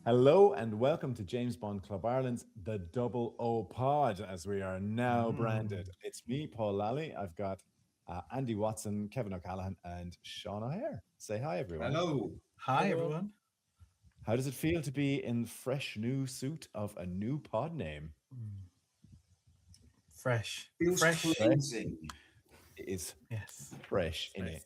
Hello and welcome to James Bond Club Ireland's The Double O Pod, as we are now branded. It's me, Paul Lally. I've got Andy Watson, Kevin O'Callaghan, and Sean O'Hare. Say hi, everyone. Hello. Hi, everyone. How does it feel to be in fresh new suit of a new pod name? Fresh. Feels cleansing. It is Yes. fresh in it.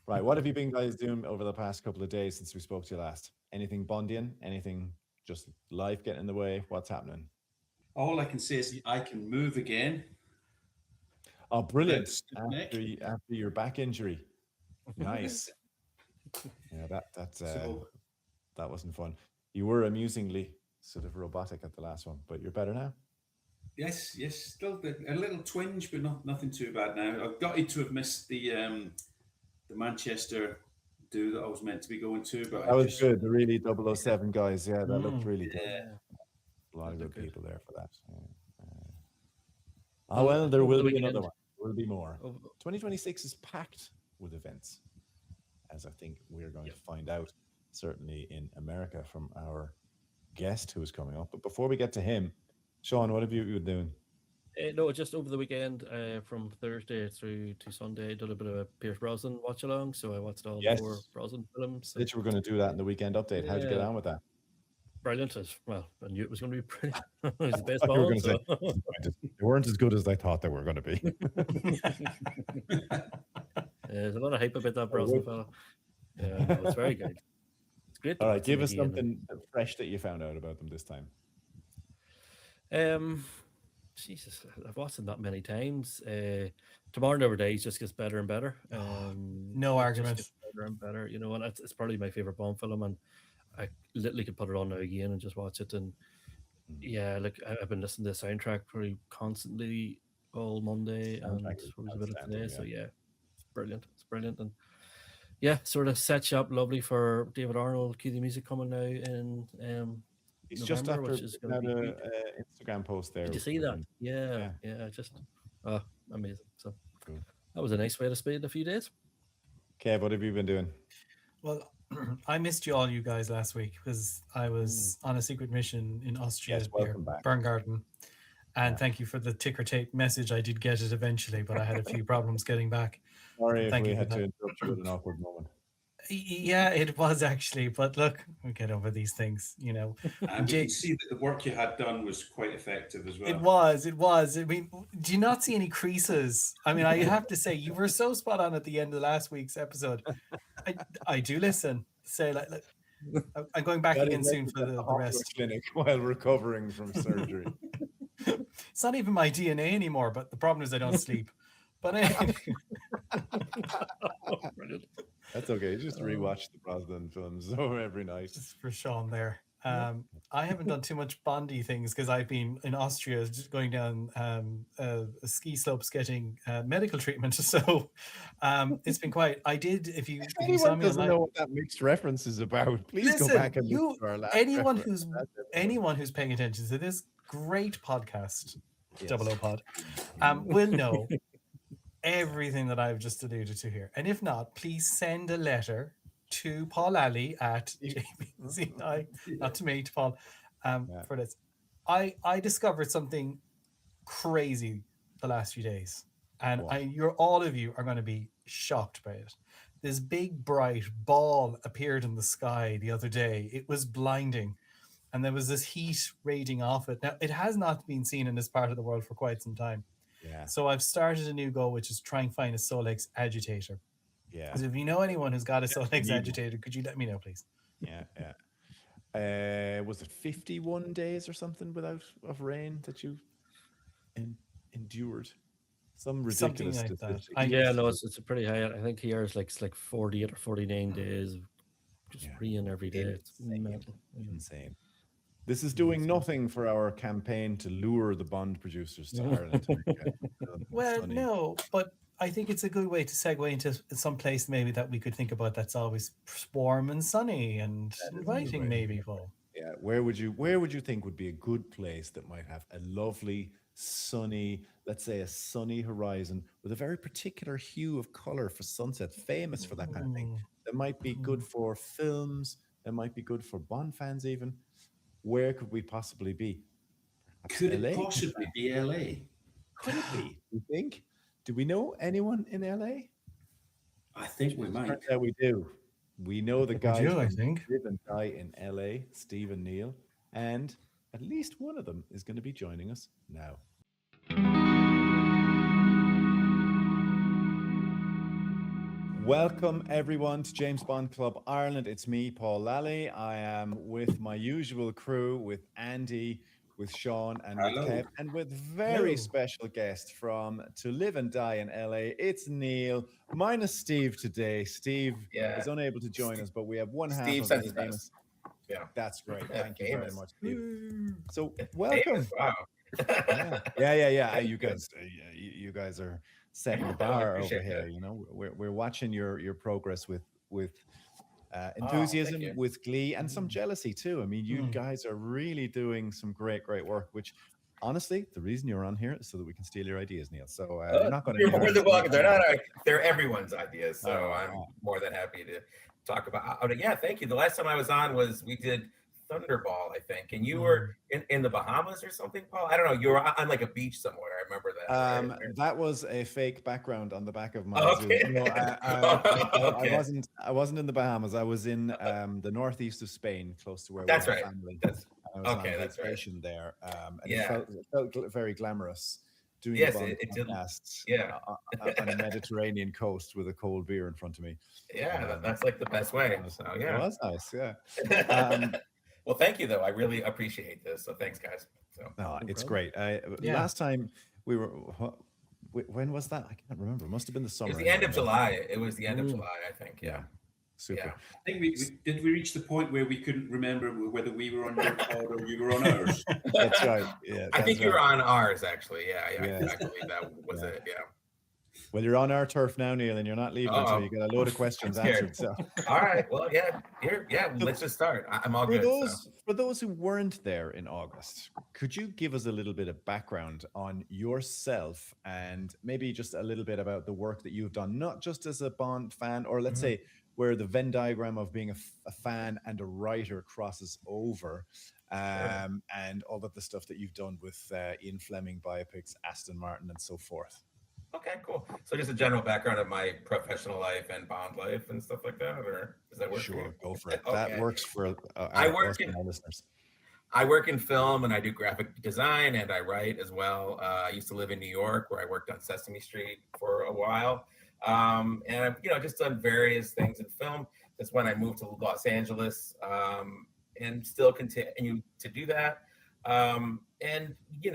Right, what have you been guys doing over the past couple of days since we spoke to you last? Anything Bondian? Anything just life getting in the way? What's happening? All I can say is I can move again. Oh, brilliant. Nick. After your back injury. Nice. Yeah, that wasn't fun. You were amusingly sort of robotic at the last one, but you're better now. Yes, still a little twinge, but nothing too bad now. I've got to have missed the Manchester do that I was meant to be going to, but that was good. The really 007 guys, yeah, that looked really good. Yeah. A lot of good people there for that. Oh well, there will be another one. There will be more. 2026 is packed with events, as I think we're going to find out, certainly in America from our guest who is coming up. But before we get to him, Sean, what have you been doing? No, just over the weekend, from Thursday through to Sunday, I did a bit of a Pierce Brosnan watch along. So I watched all 4 Brosnan films. That you were going to do that in the weekend update. How'd you get on with that? Brilliant. Well, I knew it was going to be brilliant. It was the best Bond. So. They weren't as good as I thought they were going to be. There's a lot of hype about that Brosnan fellow. Yeah, it's very good. It's great. All right, give us something fresh that you found out about them this time. Jesus, I've watched them that many times. Tomorrow Never Dies just gets better and better. No argument. Better and better, you know, and it's probably my favorite Bond film, and I literally could put it on now again and just watch it. And yeah, like I've been listening to the soundtrack pretty constantly all Monday and a bit of today. So yeah, it's brilliant. It's brilliant, and yeah, sort of sets you up lovely for David Arnold cue the music coming now in It's November, just after which is going to be an Instagram post there. Did you see that? Yeah, just amazing. So that was a nice way to spend a few days. Kev, what have you been doing? Well, I missed you guys last week because I was on a secret mission in Austria, near Berngarten. And thank you for the ticker tape message. I did get it eventually, but I had a few problems getting back. Sorry if we had to interrupt you at an awkward moment. Yeah, it was actually, but look, we get over these things, you know. And you can see that the work you had done was quite effective as well. It was. I mean, do you not see any creases? I mean, I have to say, you were so spot on at the end of last week's episode. I do listen. Say, like I'm going back again soon for the rest. Clinic while recovering from surgery. It's not even my DNA anymore, but the problem is I don't sleep. But anyway. That's okay. Just rewatch the Brosnan films every night. Just for Sean there. I haven't done too much Bondy things because I've been in Austria just going down ski slopes getting medical treatment. So it's been quite. I did. If you saw me doesn't know what that mixed reference is about, please go back and listen to our last anyone who's paying attention to this great podcast, Double O Pod, will know everything that I've just alluded to here. And if not, please send a letter to Paul Alley at JBCI, not to me, to Paul, for this. I discovered something crazy the last few days, and all of you are going to be shocked by it. This big bright ball appeared in the sky the other day. It was blinding, and there was this heat raging off it. Now, it has not been seen in this part of the world for quite some time. Yeah. So I've started a new goal, which is try and find a Solex agitator. Yeah. Because if you know anyone who's got a Solex agitator, could you let me know, please? Yeah. Was it 51 days or something of rain that you endured? Some ridiculous like statistic. It's a pretty high. I think here it's like 48 or 49 days, just rain every day. It's insane. This is doing nothing for our campaign to lure the Bond producers to Ireland. Well, no, but I think it's a good way to segue into some place maybe that we could think about that's always warm and sunny and inviting, maybe, Paul. Yeah. Where would you think would be a good place that might have a lovely, sunny, let's say a sunny horizon with a very particular hue of color for sunset, famous for that kind of thing? Mm, That might be good for films. That might be good for Bond fans even. Where could we possibly be? Perhaps Could it LA? possibly be LA? Could it be? You think? Do we know anyone in LA? I think we might. Turns out we do. We know the we guys do, I from think. Live and Die in LA, Steve and Neil, and at least one of them is going to be joining us now. Welcome everyone to James Bond Club Ireland. It's me, Paul Lally. I am with my usual crew, with Andy, with Sean, and Hello. with Kev, and with very Hello. special guest from To Live and Die in LA. It's Neil, minus Steve today. Steve is unable to join us, but we have one half Steve of sent his his name. best. Yeah. That's great. Yeah, Thank you very famous. much, Steve. So welcome. Wow. Yeah. You guys are setting the bar over appreciate here. that. You know, we're watching your progress with thank enthusiasm, you. with glee, and some jealousy too. I mean, you guys are really doing some great work. Which, honestly, the reason you're on here is so that we can steal your ideas, Neil. So you're not going to. You're more than welcome. They're not. They're everyone's ideas. So Oh, I'm wow. more than happy to talk about. Yeah, thank you. The last time I was on we did Thunderball, I think, and you were in the Bahamas or something, Paul. I don't know. You were on like a beach somewhere. I remember that. That was a fake background on the back of my Okay. Zoom. No, Okay. I wasn't in the Bahamas. I was in the northeast of Spain, close to where That's we have right. family. That's I was okay, on that's right. vacation there, and Yeah. it felt very glamorous doing Yes, the Bond it did. podcasts Yeah. on a Mediterranean coast with a cold beer in front of me. Yeah, that's like the best way. So It yeah. was nice, yeah. Well, thank you though. I really appreciate this. So thanks, guys. So No, it's problem. great. Yeah. Last time we were, when was that? I can't remember. It must have been the it summer. was the end of July. It was the end of July, I think. Yeah. Super. Yeah. I think did we reach the point where we couldn't remember whether we were on your pod or you were on ours? That's right. Yeah, I think that's you were right. on ours actually. Yeah. Yeah. I believe that was it. Yeah. Well, you're on our turf now, Neil, and you're not leaving until Uh-oh. you get a load of questions I'm scared. answered. So, All right. Well, let's just start. I'm all good. for those who weren't there in August, could you give us a little bit of background on yourself and maybe just a little bit about the work that you've done, not just as a Bond fan, or let's say where the Venn diagram of being a fan and a writer crosses over, and all of the stuff that you've done with Ian Fleming biopics, Aston Martin, and so forth. Okay, cool. So just a general background of my professional life and Bond life and stuff like that, or does that work? For Sure, you? go for it. Okay. That works for I work us and our listeners. I work in film and I do graphic design and I write as well. I used to live in New York where I worked on Sesame Street for a while. And I've just done various things in film. That's when I moved to Los Angeles and still continue to do that.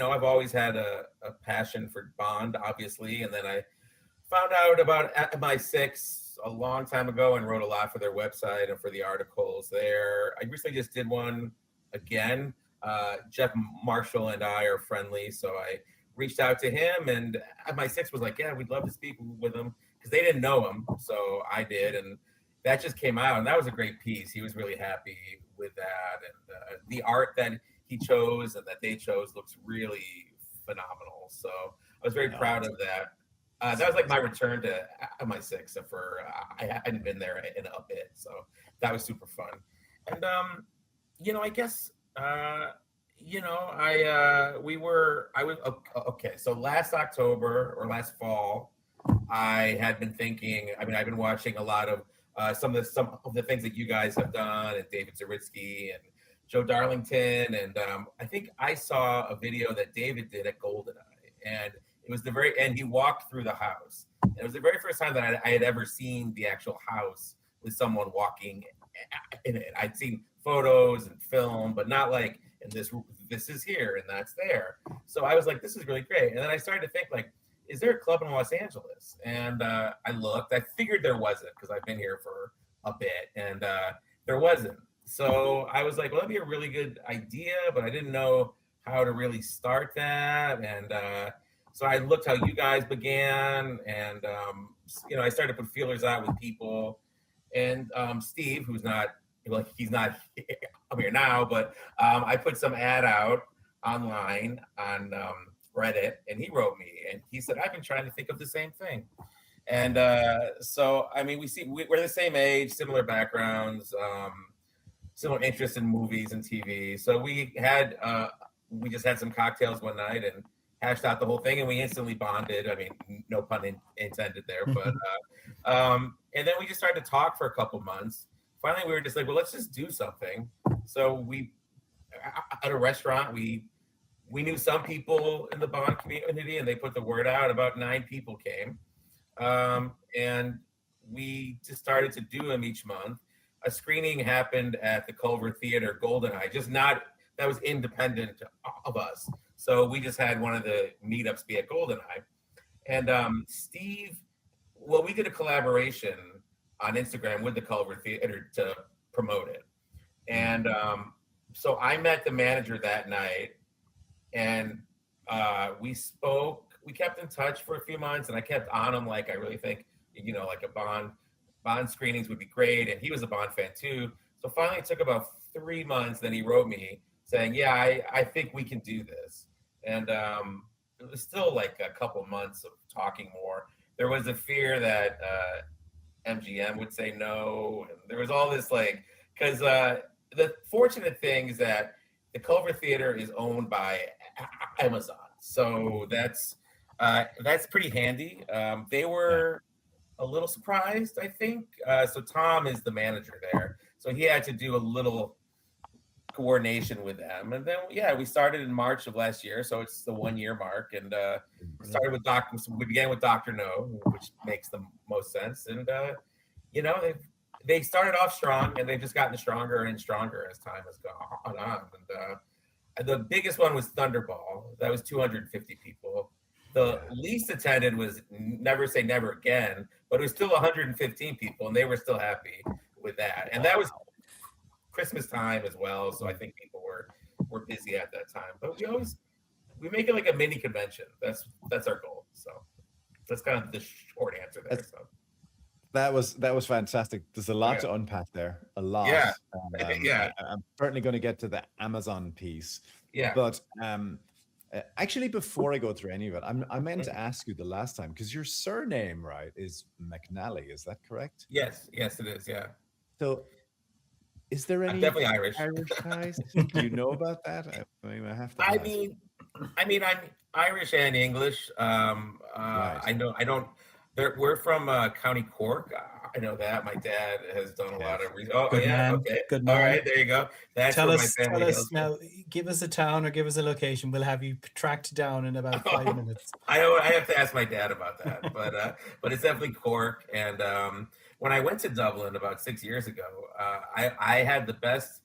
I've always had a passion for Bond, obviously. And then I found out about MI6 a long time ago and wrote a lot for their website and for the articles there. I recently just did one again. Jeff Marshall and I are friendly, so I reached out to him, and MI6 was like, yeah, we'd love to speak with him, because they didn't know him, so I did, and that just came out, and that was a great piece. He was really happy with that, and the art that he chose and that they chose looks really phenomenal, so I was very proud of that. That was like my return to MI6 I hadn't been there in a bit, so that was super fun. And I guess so last October or last fall, I had been thinking, I've been watching a lot of some of the things that you guys have done, and David Zaritsky and Joe Darlington, and I think I saw a video that David did at GoldenEye, and it was and he walked through the house. And it was the very first time that I had ever seen the actual house with someone walking in it. I'd seen photos and film, but not like, and this is here and that's there. So I was like, this is really great. And then I started to think, like, is there a club in Los Angeles? And I looked. I figured there wasn't, because I've been here for a bit, and there wasn't. So I was like, well, that'd be a really good idea, but I didn't know how to really start that. And so I looked how you guys began, and I started to put feelers out with people. And Steve, who's not like he's not I'm here now, but I put some ad out online on Reddit, and he wrote me, and he said, I've been trying to think of the same thing. And so, I mean, we're the same age, similar backgrounds, similar interests in movies and TV. So we just had some cocktails one night and hashed out the whole thing, and we instantly bonded. I mean, no pun intended there, but and then we just started to talk for a couple months. Finally, we were just like, well, let's just do something. So we, at a restaurant, we knew some people in the Bond community, and they put the word out. About 9 people came. And we just started to do them each month. A screening happened at the Culver Theater, Goldeneye, that was independent of us. So we just had one of the meetups be at Goldeneye. And Steve, well, we did a collaboration on Instagram with the Culver Theater to promote it. And so I met the manager that night, and we spoke. We kept in touch for a few months, and I kept on him, like, I really think, like a Bond screenings would be great. And he was a Bond fan too. So finally it took about 3 months. Then he wrote me saying, yeah, I think we can do this. And it was still like a couple months of talking more. There was a fear that MGM would say no. And there was all this, like, because the fortunate thing is that the Culver Theater is owned by Amazon. So that's pretty handy. They were a little surprised, I think. So Tom is the manager there. So he had to do a little coordination with them. And then, we started in March of last year. So it's the 1-year mark. And we began with Dr. No, which makes the most sense. And, they started off strong, and they've just gotten stronger and stronger as time has gone on. And the biggest one was Thunderball. That was 250 people. The least attended was Never Say Never Again, but it was still 115 people, and they were still happy with that. And that was Christmas time as well, so I think people were busy at that time. But we make it like a mini convention. That's our goal. So that's kind of the short answer there. That was fantastic. There's a lot to unpack there. A lot. Yeah. I'm certainly going to get to the Amazon piece. Yeah. But actually, before I go through any of it, I meant to ask you the last time, because your surname, right, is McNaley. Is that correct? Yes, it is. Yeah. So, is there any? I'm definitely Irish. Irish ties? Do you know about that? I have to. I mean, I'm Irish and English. Right. I know. I don't. We're from County Cork. I know that. My dad has done a lot of research. Oh, Good yeah. man. Okay. Good man. All right. There you go. That's Tell where us my family hails from. now. Give us a town or give us a location. We'll have you tracked down in about 5 minutes. I have to ask my dad about that, but it's definitely Cork. And when I went to Dublin about 6 years ago, I had the best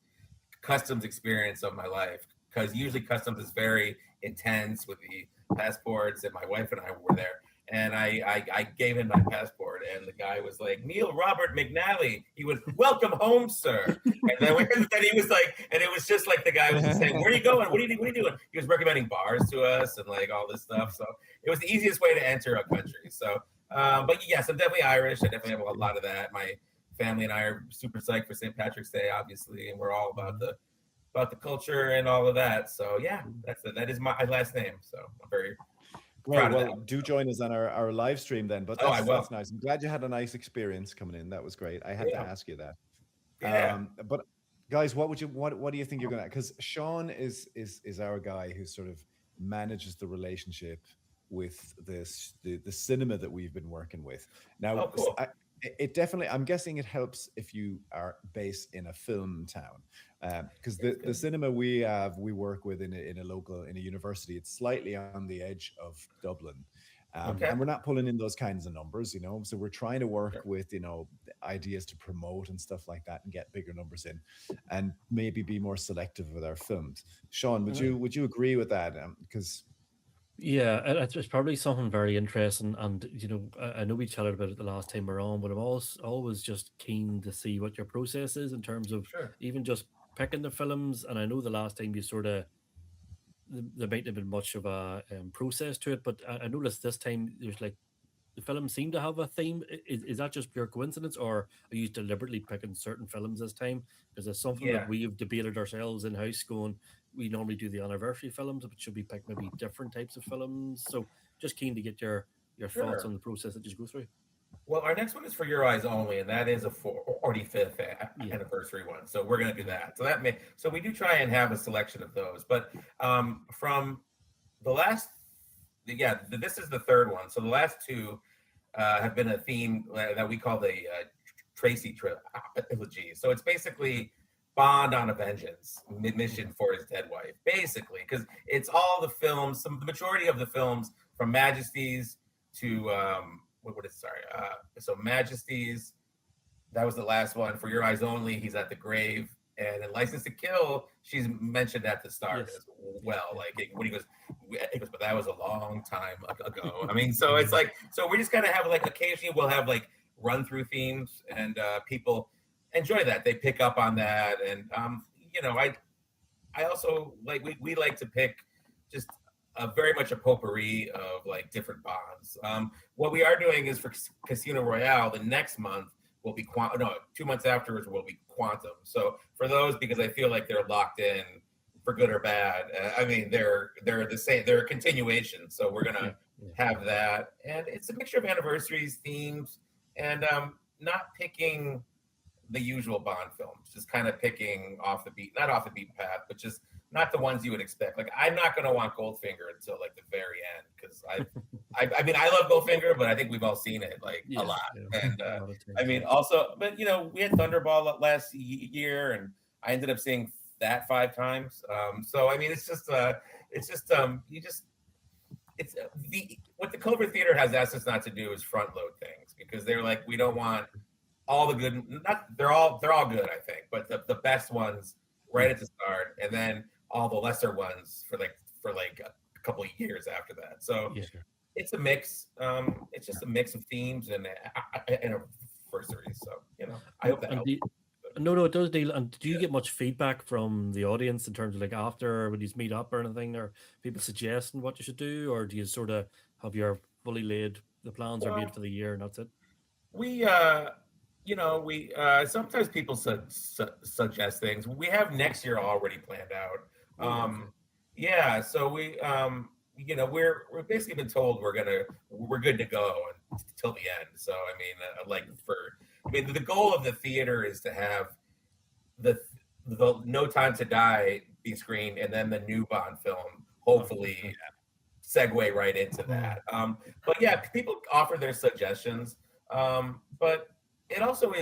customs experience of my life, because usually customs is very intense with the passports, and my wife and I were there. And I gave him my passport, and the guy was like, Neil Robert McNaley. He was, welcome home, sir. And then he was like, and it was just like the guy was just saying, where are you going? What are you doing? He was recommending bars to us and like all this stuff. So it was the easiest way to enter a country. So, but yes, I'm definitely Irish. I definitely have a lot of that. My family and I are super psyched for St. Patrick's Day, obviously, and we're all about the culture and all of that. So yeah, that is my last name. So I'm very proud of that. Do join us on our live stream then. But that's nice. I'm glad you had a nice experience coming in. That was great. I had to ask you that. Yeah. But guys, what do you think you're gonna? Because Sean is our guy who sort of manages the relationship with the cinema that we've been working with. Now, cool. It definitely, I'm guessing it helps if you are based in a film town, because the cinema we work with in a university, it's slightly on the edge of Dublin, and we're not pulling in those kinds of numbers, so we're trying to work with ideas to promote and stuff like that and get bigger numbers in, and maybe be more selective with our films. Sean, would you agree with that? Because yeah, it's probably something very interesting, and I know we chatted about it the last time we're on, but I'm always just keen to see what your process is in terms of even just picking the films. And I know the last time you sort of, there might have been much of a process to it, but I noticed this time there's like the films seem to have a theme. Is that just pure coincidence, or are you deliberately picking certain films this time? Because it's something Yeah. that we've debated ourselves in house. Going, we normally do the anniversary films, but should we pick maybe different types of films? So just keen to get your thoughts Sure. on the process that you go through. Well, our next one is For Your Eyes Only, and that is a 45th Yeah. anniversary one. So we're going to do that. So we do try and have a selection of those. But from the last, this is the third one. So the last two have been a theme that we call the Tracy trilogy. So it's basically Bond on a vengeance mission for his dead wife, basically, because it's all the films, the majority of the films from Majesties to so Majesties, that was the last one. For Your Eyes Only, he's at the grave, and in License to Kill, she's mentioned at the start as well. Like when he goes, but that was a long time ago. I mean, so it's like, so we just kind of have like occasionally we'll have like run through themes, and people enjoy that. They pick up on that, and I also like we like to pick just very much a potpourri of like different Bonds. What we are doing is for Casino Royale, the next month will be 2 months afterwards will be Quantum. So for those, because I feel like they're locked in for good or bad. I mean, they're the same. They're a continuation. So we're gonna have that, and it's a mixture of anniversaries, themes, and not picking the usual Bond films. Just kind of picking not off the beaten path, but just not the ones you would expect. Like I'm not gonna want Goldfinger until like the very end, because I mean I love Goldfinger, but I think we've all seen it like a lot. Yeah. And I mean also, but we had Thunderball last year, and I ended up seeing that 5 times. So I mean it's just what the Clover Theater has asked us not to do is front load things, because they're like, we don't want all the good, they're all good, I think, but the best ones right at the start, and then all the lesser ones for like a couple of years after that. So it's a mix. It's just a mix of themes and anniversaries. So I hope that helps. No, it does, Neil. And do you get much feedback from the audience in terms of like after when you meet up or anything, or people suggesting what you should do, or do you sort of have your fully laid, the plans are made for the year and that's it? We sometimes people suggest things. We have next year already planned out. So we we're basically been told we're good to go until the end. So I mean, the goal of the theater is to have the No Time to Die be screened, and then the new Bond film hopefully segue right into that. But yeah, people offer their suggestions, but it also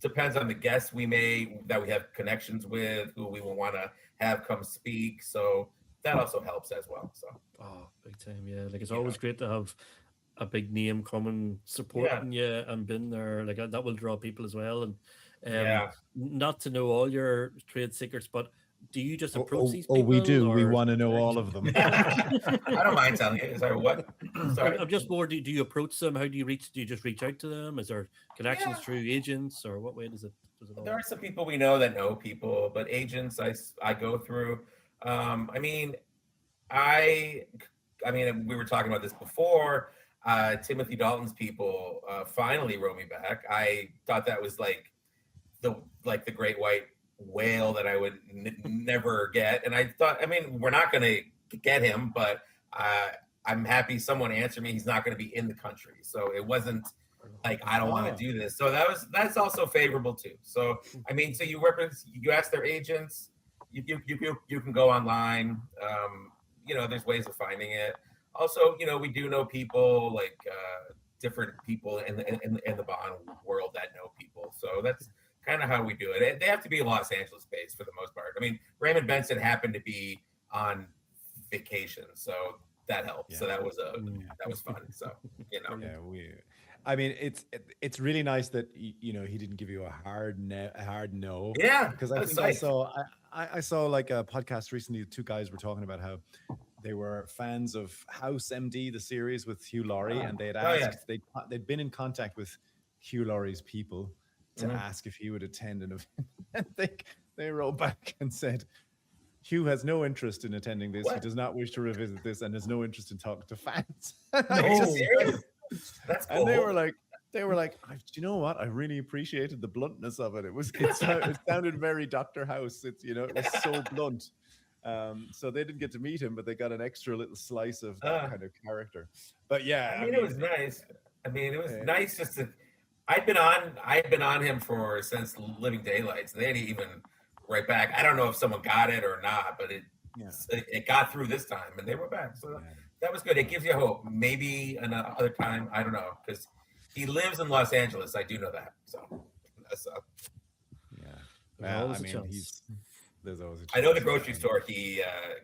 depends on the guests that we have connections with, who we will want to have come speak. So that also helps as well. So big time, yeah. Like it's always great to have a big name coming supporting you and been there. Like that will draw people as well. And not to know all your trade secrets, but do you just approach these people? We do. We want to know all of them. I don't mind telling you. Sorry, what? Sorry. I'm just more, do you approach them? How do you just reach out to them? Is there connections through agents, or what way does it There are some people we know that know people, but agents I go through. I mean, we were talking about this before. Timothy Dalton's people finally wrote me back. I thought that was like the great white whale that I would never get, and I thought, we're not going to get him, but I'm happy someone answered me. He's not going to be in the country, so it wasn't like I don't want to do this. So that's also favorable too. So so you ask their agents. You can go online. There's ways of finding it. Also, we do know people like different people in the Bond world that know people. So that's kind of how we do it. They have to be Los Angeles based for the most part. Raymond Benson happened to be on vacation, so that helped. So that was fun. So it's really nice that he didn't give you a hard no. Yeah, because I think I saw like a podcast recently. 2 guys were talking about how they were fans of House MD, the series with Hugh Laurie, and they had asked they'd been in contact with Hugh Laurie's people to ask if he would attend an event. And they wrote back and said, Hugh has no interest in attending this. What? He does not wish to revisit this, and has no interest in talking to fans. That's cool. And they were like, do you know what? I really appreciated the bluntness of it. It sounded very Dr. House. It was so blunt. So they didn't get to meet him, but they got an extra little slice of that kind of character. But yeah, I mean, it was nice. I mean, it was nice just to. I'd been on him since Living Daylights. They didn't even write back. I don't know if someone got it or not, but it got through this time, and they were back. So that was good. It gives you hope. Maybe another time. I don't know, because he lives in Los Angeles. I do know that. So yeah. I mean, there's always a chance. I know the grocery store he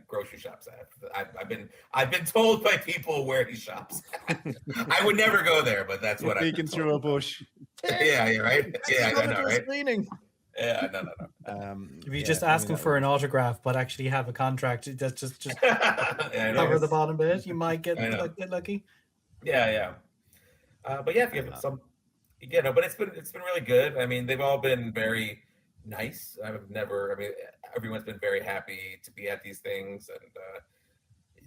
grocery shops at. I've been told by people where he shops. I would never go there, but that's what I'm peeking through a bush. Yeah, right. Yeah, I know, right? Screening. Yeah, no. If you just ask him for an autograph, but actually have a contract, that's just cover the bottom bit, you might get lucky. Yeah. But yeah, if you have some, but it's been really good. I mean, they've all been very nice. Everyone's been very happy to be at these things, and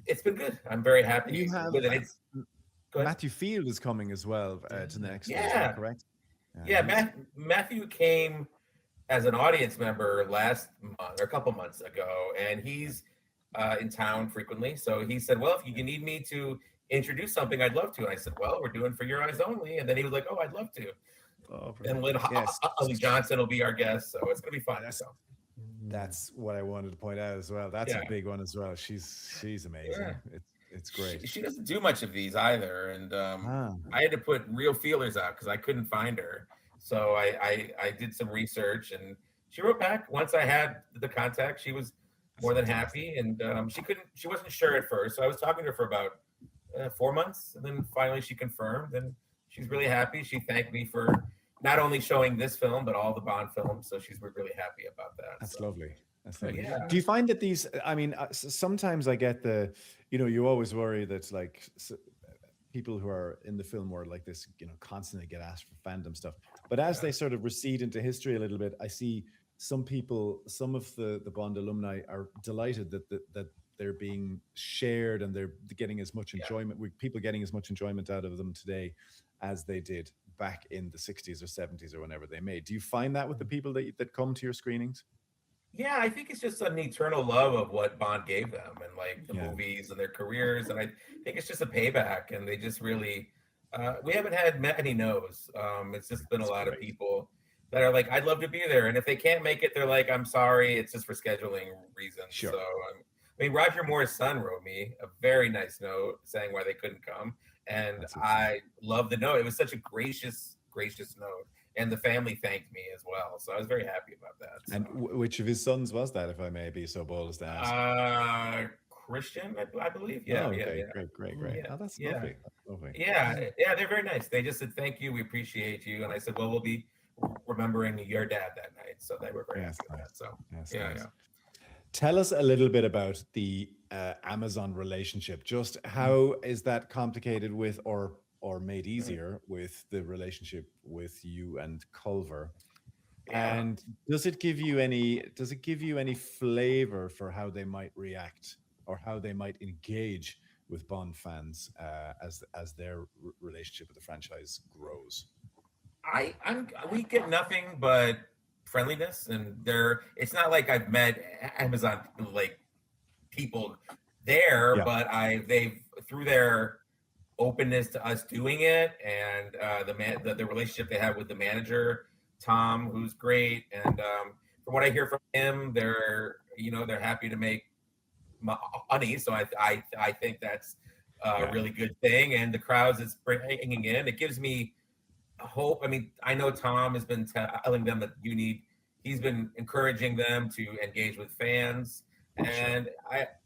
it's been good. I'm very happy with it. Matthew Field is coming as well to the next one, correct? Yeah, Matthew came as an audience member last month or a couple months ago, and he's in town frequently. So he said, well, if you need me to introduce something, I'd love to. And I said, well, we're doing For Your Eyes Only. And then he was like, oh, I'd love to. And Lynn Holly Johnson will be our guest. So it's going to be fun. That's what I wanted to point out as well. That's a big one as well. She's amazing. Yeah. It's great. She doesn't do much of these either. And I had to put real feelers out because I couldn't find her. So I did some research, and she wrote back once I had the contact. She was more than happy, and she wasn't sure at first. So I was talking to her for about 4 months, and then finally she confirmed, and she's really happy. She thanked me for not only showing this film, but all the Bond films. So she's really happy about that. That's lovely. Yeah. Do you find that these, I mean, sometimes I get you always worry that like people who are in the film world like this, constantly get asked for fandom stuff. But as they sort of recede into history a little bit, I see some of the Bond alumni are delighted that they're being shared and they're getting as much enjoyment, with people getting as much enjoyment out of them today as they did back in the 60s or 70s or whenever they made. Do you find that with the people that come to your screenings? Yeah, I think it's just an eternal love of what Bond gave them and like the movies and their careers. And I think it's just a payback, and they just really, we haven't had many no's. It's just been a lot of people that are like, I'd love to be there. And if they can't make it, they're like, I'm sorry, it's just for scheduling reasons. Sure. So, I mean, Roger Moore's son wrote me a very nice note saying why they couldn't come. And I love the note. It was such a gracious note. And the family thanked me as well. So I was very happy about that. So. And which of his sons was that, if I may be so bold as to ask? Christian, I believe. Yeah. Oh, okay. Yeah. Great. Yeah. Oh, that's lovely. Yeah, they're very nice. They just said, thank you. We appreciate you. And I said, well, we'll be remembering your dad that night. So they were very happy with that. So, yeah. Tell us a little bit about the Amazon relationship. Just how is that complicated with or made easier with the relationship with you and Culver? And does it give you any flavor for how they might react or how they might engage with Bond fans as their relationship with the franchise grows? We get nothing but friendliness, and it's not like I've met Amazon like people there, but they've through their openness to us doing it, and the relationship they have with the manager Tom, who's great, and from what I hear from him, they're happy to make money. So I think that's a really good thing, and the crowds it's bringing in, it gives me hope. I mean, I know Tom has been telling them that he's been encouraging them to engage with fans, and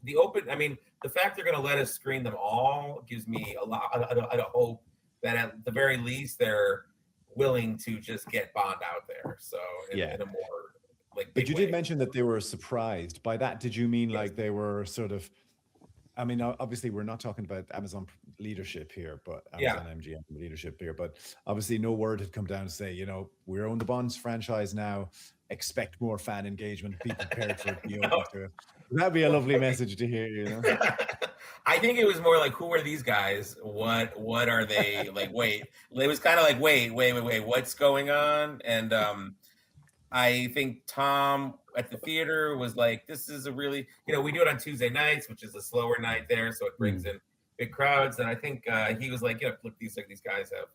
the fact they're going to let us screen them all gives me a lot of hope that at the very least they're willing to just get Bond out there. So in a more like. But you did mention that they were surprised by that. Did you mean like they were sort of I mean, obviously, we're not talking about Amazon leadership here, but Amazon MGM leadership here. But obviously, no word had come down to say, we own the Bonds franchise now. Expect more fan engagement. Be prepared for it. Be open to it. That'd be a lovely message to hear. I think it was more like, who are these guys? What are they like? Wait, it was kind of like, wait, what's going on? And I think Tom at the theater was like, this is a really, we do it on Tuesday nights, which is a slower night there, so it brings in big crowds. And I think he was like, look, these guys have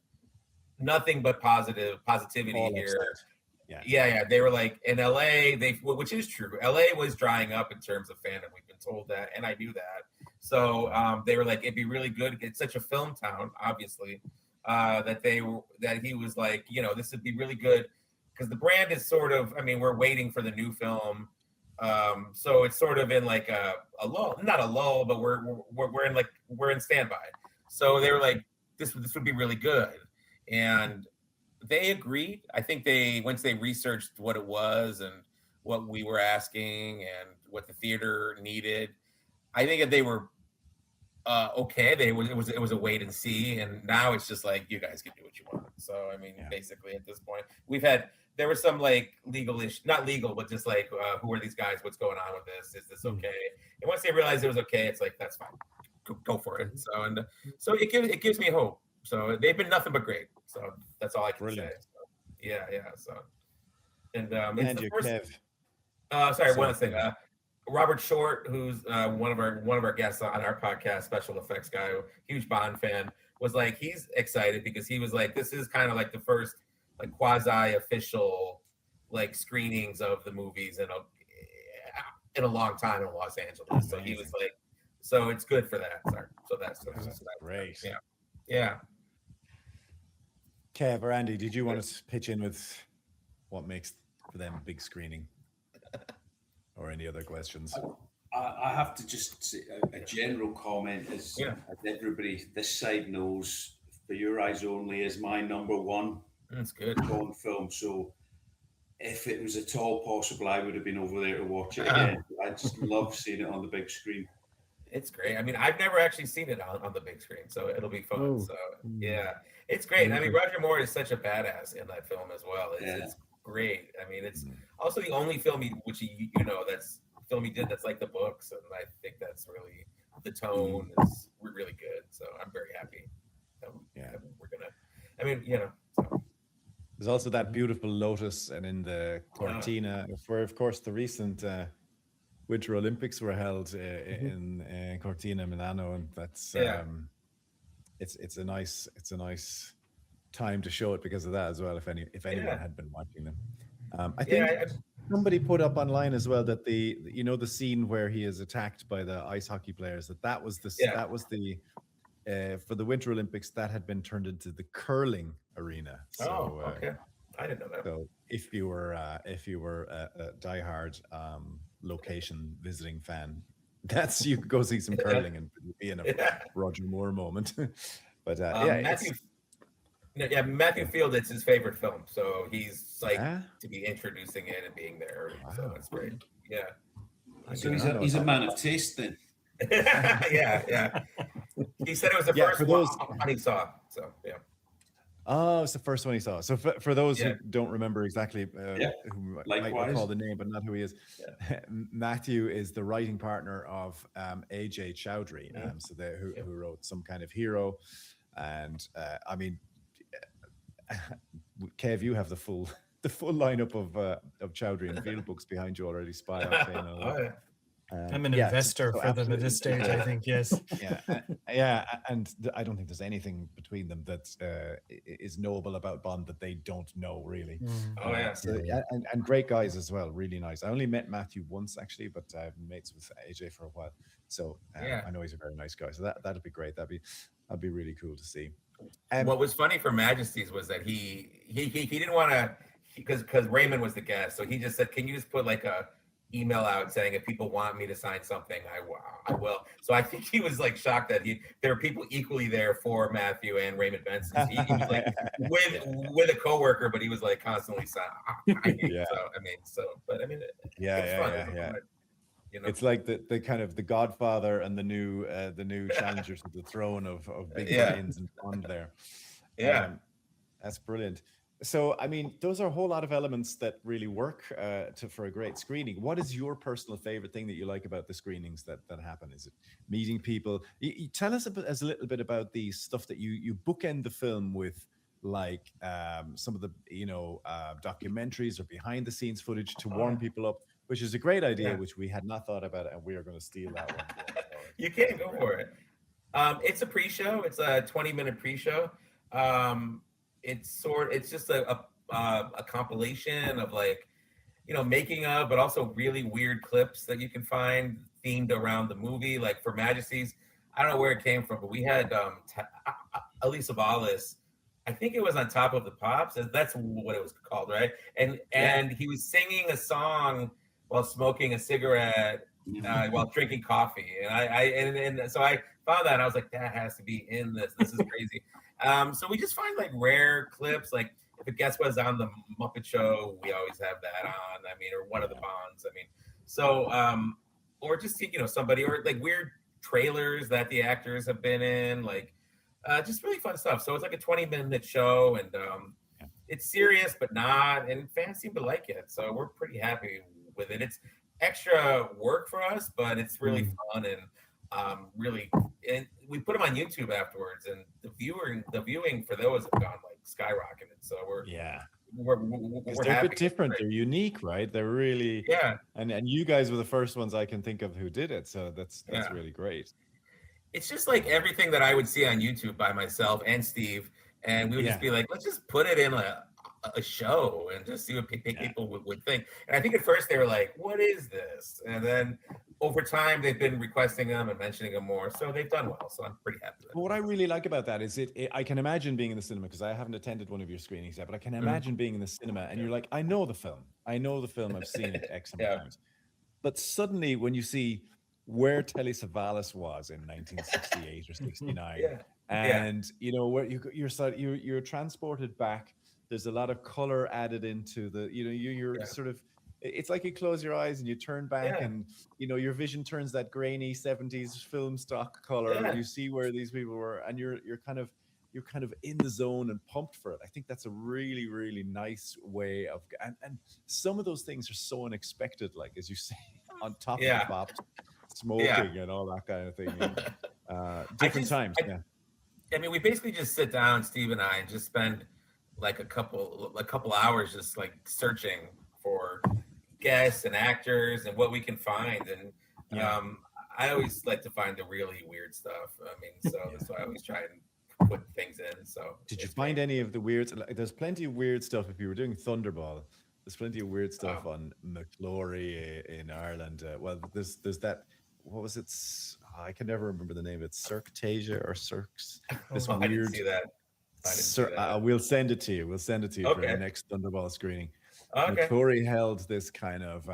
nothing but positivity All here. upset. Yeah. They were like, in LA, which is true. LA was drying up in terms of fandom. We've been told that, and I knew that. So they were like, it'd be really good. It's such a film town, obviously, that he was like, this would be really good. Because the brand is sort of, we're waiting for the new film, so it's sort of in like a lull, not a lull, but we're in standby. So they were like, this would be really good, and they agreed. I think once they researched what it was and what we were asking and what the theater needed, I think that they were okay. It was a wait and see, and now it's just like, you guys can do what you want. So basically at this point, there was some like legal-ish, not legal, but just like, who are these guys? What's going on with this? Is this okay? And once they realized it was okay, it's like, that's fine, go for it. So it gives me hope. So they've been nothing but great. So that's all I can say. So, yeah. So and it's the first. Sorry, one thing. Robert Short, who's one of our guests on our podcast, special effects guy, huge Bond fan, was like, he's excited because he was like, this is kind of like the first like quasi-official like screenings of the movies in a long time in Los Angeles. So he was like, so it's good for that. So that's great. Yeah. Kev or Andy, did you want to pitch in with what makes for them a big screening? Or any other questions? I have to just say a general comment as everybody this side knows, For Your Eyes Only is my number one. That's good. Bond film. So if it was at all possible, I would have been over there to watch it again. I just love seeing it on the big screen. It's great. I've never actually seen it on the big screen, so it'll be fun. So yeah, it's great. Roger Moore is such a badass in that film as well. It's great. It's also the only film that's film he did that's like the books, and I think that's really, the tone is really good. So I'm very happy. We're gonna. So. There's also that beautiful lotus, and in the Cortina, where of course the recent Winter Olympics were held in Cortina, Milano, and that's it's a nice time to show it because of that as well. If anyone had been watching them, I think somebody put up online as well that the scene where he is attacked by the ice hockey players, that was the for the Winter Olympics that had been turned into the curling arena. So, okay. I didn't know that. So if you were a diehard location visiting fan, you could go see some curling and be in a Roger Moore moment. But Matthew Field, it's his favorite film, so he's like to be introducing it and being there. Wow. So that's great. Yeah. So he's a man of taste then. yeah. He said it was the first one he saw. So yeah. Oh, it's the first one he saw. So for those who don't remember exactly who might recall the name, but not who he is, Matthew is the writing partner of AJ Chowdhury, who wrote Some Kind of Hero, and Kev, you have the full lineup of Chowdhury and Field books behind you already. Spy Octane. I'm an investor for them at this stage, I think, yes. And I don't think there's anything between them that is knowable about Bond that they don't know, really. And great guys as well, really nice. I only met Matthew once, actually, but I've been mates with AJ for a while. So I know he's a very nice guy. So that'd be great. That'd be really cool to see. What was funny for Majesties was that he didn't want to, because Raymond was the guest, so he just said, can you just put like a email out saying if people want me to sign something, I will. So I think he was like shocked that there are people equally there for Matthew and Raymond Benson. He was like with a coworker, but he was like constantly signing. You know, It's like the kind of the Godfather and the new challenger to the throne of big brains and Bond there. yeah. That's brilliant. So, I mean, those are a whole lot of elements that really work for a great screening. What is your personal favorite thing that you like about the screenings that happen? Is it meeting people? Tell us a little bit about the stuff that you bookend the film with, like some of the documentaries or behind the scenes footage to warm people up, which is a great idea, which we had not thought about, and we are going to steal that one. You can't go for it. It's a pre-show. It's a 20-minute pre-show. It's just a compilation of, like, making of, but also really weird clips that you can find themed around the movie. Like for Majesties, I don't know where it came from, but we had Elisa Vallis. I think it was on Top of the Pops. That's what it was called, right? And he was singing a song while smoking a cigarette, while drinking coffee. And so I found that, and I was like, that has to be in this. This is crazy. So we just find like rare clips. Like if a guest was on the Muppet Show, we always have that on. I mean, or one of the Bonds. I mean, so or just somebody, or like weird trailers that the actors have been in, like just really fun stuff. So it's like a 20-minute show, and it's serious but not, and fans seem to like it. So we're pretty happy with it. It's extra work for us, but it's really fun, and really, and we put them on YouTube afterwards, and the viewing for those have gone like skyrocketed. So we're they're a bit different. They're unique, right? They're really and you guys were the first ones I can think of who did it. So that's really great. It's just like everything that I would see on YouTube by myself and Steve, and we would just be like, let's just put it in a show and just see what people would think. And I think at first they were like, what is this? And then over time they've been requesting them and mentioning them more, so they've done well. So I'm pretty happy with it. What I really like about that is I can imagine being in the cinema, because I haven't attended one of your screenings yet, but I can imagine being in the cinema and you're like, I know the film, I've seen it X amount of times. But suddenly when you see where Telly Savalas was in 1968 or 69, and where you're transported back. There's a lot of color added into the, you're sort of, it's like you close your eyes and you turn back and, your vision turns that grainy 70s film stock color. And you see where these people were, and you're kind of in the zone and pumped for it. I think that's a really, really nice way of, and some of those things are so unexpected, like, as you say, on top of the pop, smoking and all that kind of thing. Different times. I mean, we basically just sit down, Steve and I, and just spend like a couple hours just like searching for guests and actors and what we can find. And I always like to find the really weird stuff. I mean, so I always try and put things in. So did you find any of the weird? There's plenty of weird stuff. If you were doing Thunderball, there's plenty of weird stuff on McClory in Ireland. There's that. What was it? I can never remember the name. It's Circtasia or Cirques. This weird. I didn't see that. We'll send it to you. For the next Thunderball screening. Okay. McClory held this kind of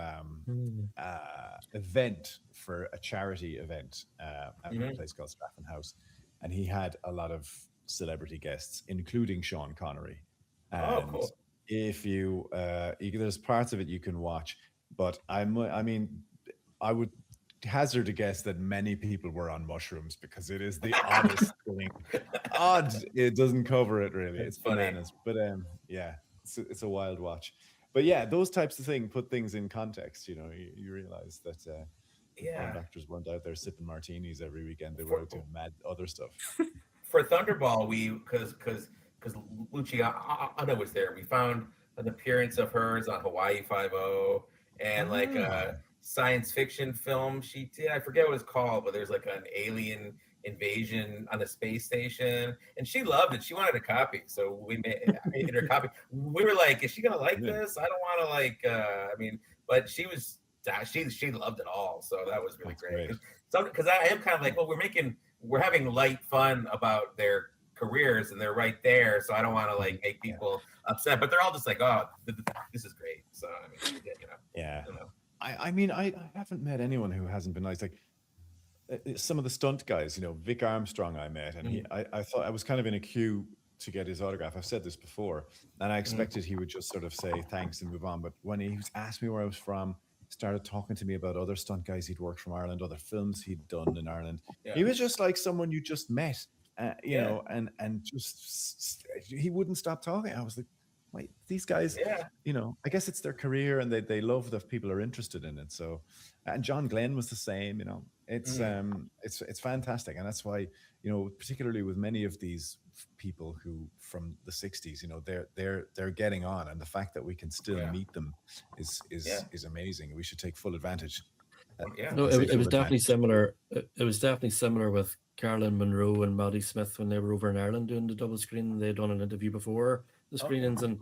event for a charity event at a place called Strafford House, and he had a lot of celebrity guests, including Sean Connery. And cool. If you, there's parts of it you can watch, but I would hazard a guess that many people were on mushrooms, because it is the oddest thing. Odd. It doesn't cover it really. It's bananas. But it's a wild watch. But those types of things put things in context. You realize that actors weren't out there sipping martinis every weekend. They were out doing mad other stuff. For Thunderball, because Luciana was there, we found an appearance of hers on Hawaii Five-0, and like science fiction film she did. I forget what it's called, but there's like an alien invasion on a space station, and she loved it. She wanted a copy, so we made her a copy. We were like, is she gonna like this? I don't want to but she loved it all, so that was really great. So because I am kind of like, well, we're having light fun about their careers, and they're right there, so I don't want to like make people upset, but they're all just like, oh, this is great. So I mean, I haven't met anyone who hasn't been nice. Like some of the stunt guys, Vic Armstrong I met, and I thought I was kind of in a queue to get his autograph. I've said this before, and I expected he would just sort of say thanks and move on. But when he asked me where I was from, started talking to me about other stunt guys he'd worked from Ireland, other films he'd done in Ireland. Yeah. He was just like someone you just met, you Yeah. know, and just he wouldn't stop talking. I was like, wait, these guys, Yeah. you know, I guess it's their career and they love that people are interested in it. So, and John Glenn was the same, you know. It's fantastic, and that's why, you know, particularly with many of these people who from the 60s, you know, they're getting on, and the fact that we can still meet them is amazing. We should take full advantage. No, it was definitely similar. It was definitely similar with Carolyn Monroe and Maddie Smith when they were over in Ireland doing the double screen. They'd done an interview before the screenings, and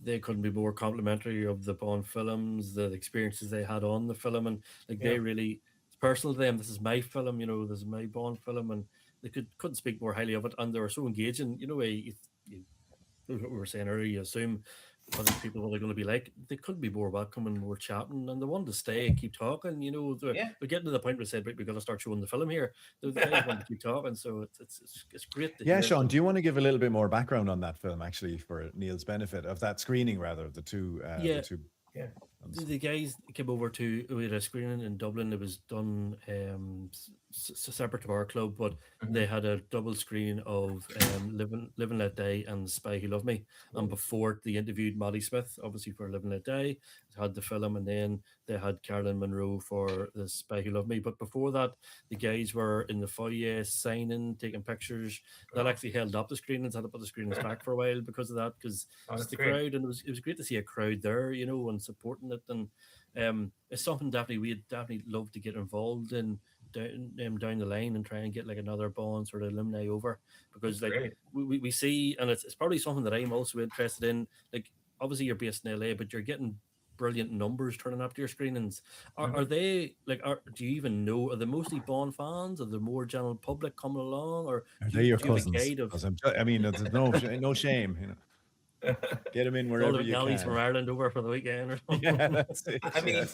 they couldn't be more complimentary of the Bond films, the experiences they had on the film, and like they really, it's personal to them. This is my film, you know. This is my Bond film, and they couldn't speak more highly of it, and they were so engaging. You know, what we were saying earlier, you assume other people what they're going to be like. They couldn't be more welcome and more chatting, and they wanted to stay and keep talking. You know, they're getting to the point where they said, "We've got to start showing the film here." They want to keep talking, so it's great. To hear Sean, them. do you want to give a little bit more background on that film, actually, for Neil's benefit, of that screening, rather, of the two? The guys came over we had a screening in Dublin. It was done separate to our club, but they had a double screen of Live and Let Die and Spy Who Loved Me. And before they interviewed Maddie Smith, obviously for Live and Let Die, had the film, and then they had Carolyn Monroe for the Spy Who Loved Me. But before that, the guys were in the foyer signing, taking pictures. That actually held up the screenings, had to put the screenings back for a while because of that, because it's the crowd, and it was great to see a crowd there, you know, and supporting it. And it's something we'd definitely love to get involved in down the line, and try and get like another Bond sort of alumni over, because we see, and it's probably something that I'm also interested in. Like, obviously you're based in LA, but you're getting brilliant numbers turning up to your screenings. Are they like? Do you even know? Are they mostly Bond fans? Are the more general public coming along, or are they your cousins? I mean, there's no shame, you know. Get them in wherever you can. From Ireland over for the weekend or something. Yeah, that's it. I mean,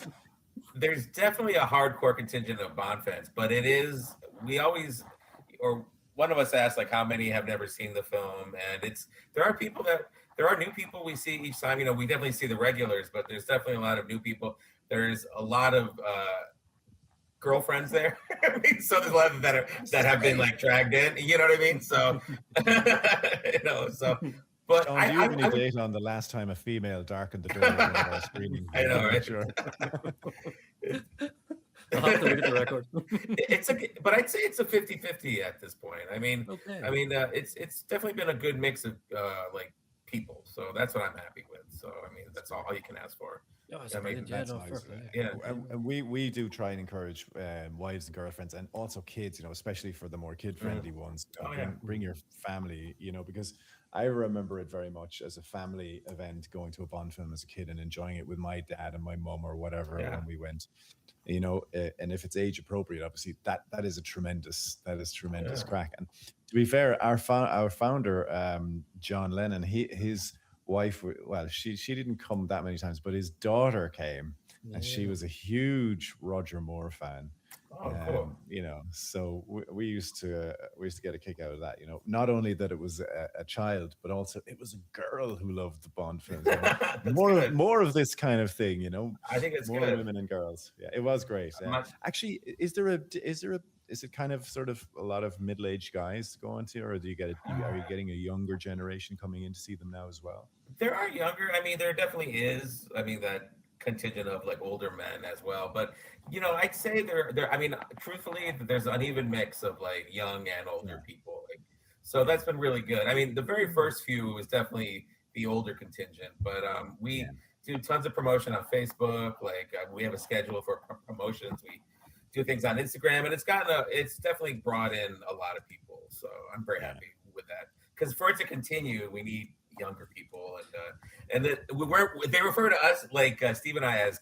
there's definitely a hardcore contingent of Bond fans, but one of us asked like how many have never seen the film, and there are new people we see each time. You know, we definitely see the regulars, but there's definitely a lot of new people. There's a lot of girlfriends there. I mean, so there's a lot of that have been like dragged in. You know what I mean? So you know, so. But Sean, do you have any date on the last time a female darkened the door of one of our screenings? I know, right? Sure. I'll have to look at the record. But I'd say it's a 50-50 at this point. I mean, it's definitely been a good mix of like people. So that's what I'm happy with. So I mean, that's all you can ask for. That's nice. And we do try and encourage wives and girlfriends, and also kids, you know, especially for the more kid-friendly ones. Bring your family, you know, because I remember it very much as a family event, going to a Bond film as a kid and enjoying it with my dad and my mum or whatever when we went, you know. And if it's age appropriate, obviously that is tremendous crack. And to be fair, our founder, John Lennon, his wife, well, she didn't come that many times, but his daughter came, and she was a huge Roger Moore fan. Cool. You know, so we used to get a kick out of that. You know, not only that it was a child, but also it was a girl who loved the Bond films. You know? more of this kind of thing. You know, I think it's more good. Women and girls. Yeah, it was great. Actually, is it kind of sort of a lot of middle-aged guys going to, or are you getting a younger generation coming in to see them now as well? There are younger. I mean, there definitely is. I mean, that contingent of like older men as well, but you know, I'd say there I mean, truthfully, there's an uneven mix of like young and older people, like, so that's been really good. I mean, the very first few was definitely the older contingent, but we do tons of promotion on Facebook. Like we have a schedule for promotions. We do things on Instagram, and it's definitely brought in a lot of people, so I'm very happy with that, because for it to continue, we need younger people, and they refer to us, like Steve and I, as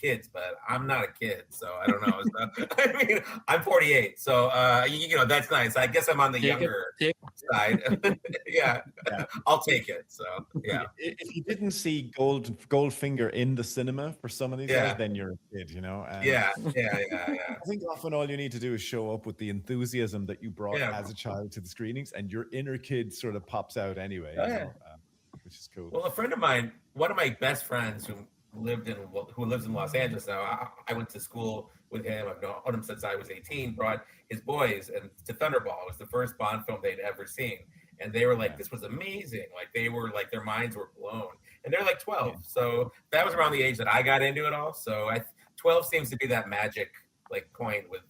kids, but I'm not a kid, so I don't know. I mean, I'm 48, so you know, that's nice. I guess I'm on the younger side. yeah, I'll take it. So yeah. If you didn't see Goldfinger in the cinema for some of these guys, then you're a kid, you know. And yeah. I think often all you need to do is show up with the enthusiasm that you brought as a child to the screenings, and your inner kid sort of pops out anyway. You know, which is cool. Well, a friend of mine, one of my best friends, who who lives in Los Angeles now. I went to school with him. I've known him since I was 18. Brought his boys and to Thunderball. It was the first Bond film they'd ever seen, and they were like, "This was amazing!" Like they were like their minds were blown, and they're like 12. So that was around the age that I got into it all. So 12 seems to be that magic like point with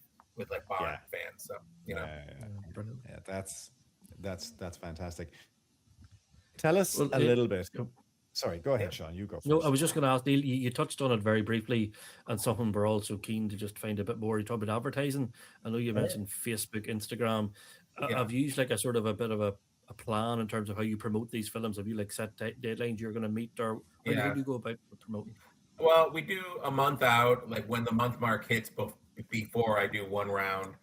like Bond fans. So that's fantastic. Tell us a little bit. Sorry, go ahead, Sean. You go first. No, I was just going to ask Neil. You touched on it very briefly, and something we're also keen to just find a bit more. You talked about advertising. I know you mentioned Facebook, Instagram. Have you used like a sort of a bit of a plan in terms of how you promote these films? Have you like set deadlines you're going to meet, or how do you go about promoting? Well, we do a month out, like when the month mark hits before I do one round.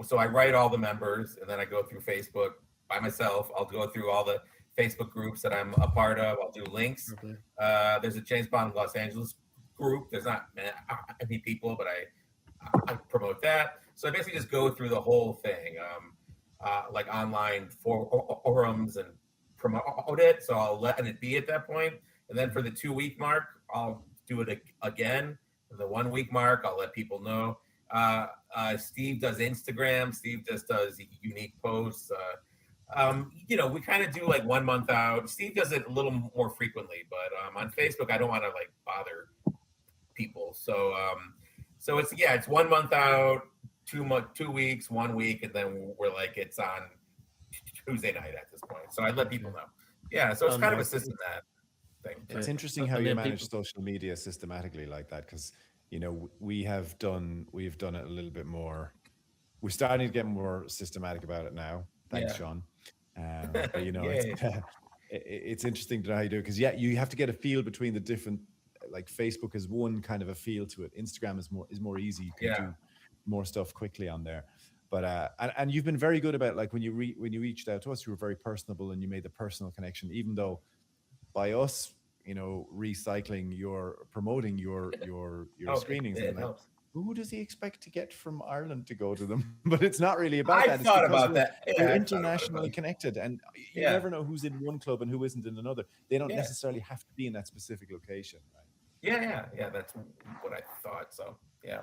So I write all the members, and then I go through Facebook by myself. I'll go through all the Facebook groups that I'm a part of. I'll do links. There's a James Bond Los Angeles group. There's not many people, but I promote that. So I basically just go through the whole thing, like online forums and promote it. So I'll let it be at that point. And then for the 2-week mark, I'll do it again. For the 1-week mark, I'll let people know. Steve does Instagram. Steve just does unique posts. We kind of do like 1 month out. Steve does it a little more frequently, but on Facebook, I don't want to like bother people. So it's 1 month out, 2 weeks, 1 week, and then we're like, it's on Tuesday night at this point. So I let people know. Yeah. So it's kind of a system that thing. It's interesting how you manage social media systematically like that. Cause we've done it a little bit more. We're starting to get more systematic about it now. Thanks, Sean. But it's interesting to know how you do it because you have to get a feel between the different. Like Facebook is one kind of a feel to it. Instagram is more easy. You can do more stuff quickly on there. But and you've been very good about like when you reached out to us, you were very personable and you made the personal connection. Even though by us, promoting your screenings, and like, who does he expect to get from Ireland to go to them? But it's not really about that. I thought about that. We're internationally connected, and you never know who's in one club and who isn't in another. They don't necessarily have to be in that specific location, right? Yeah. That's what I thought. So yeah.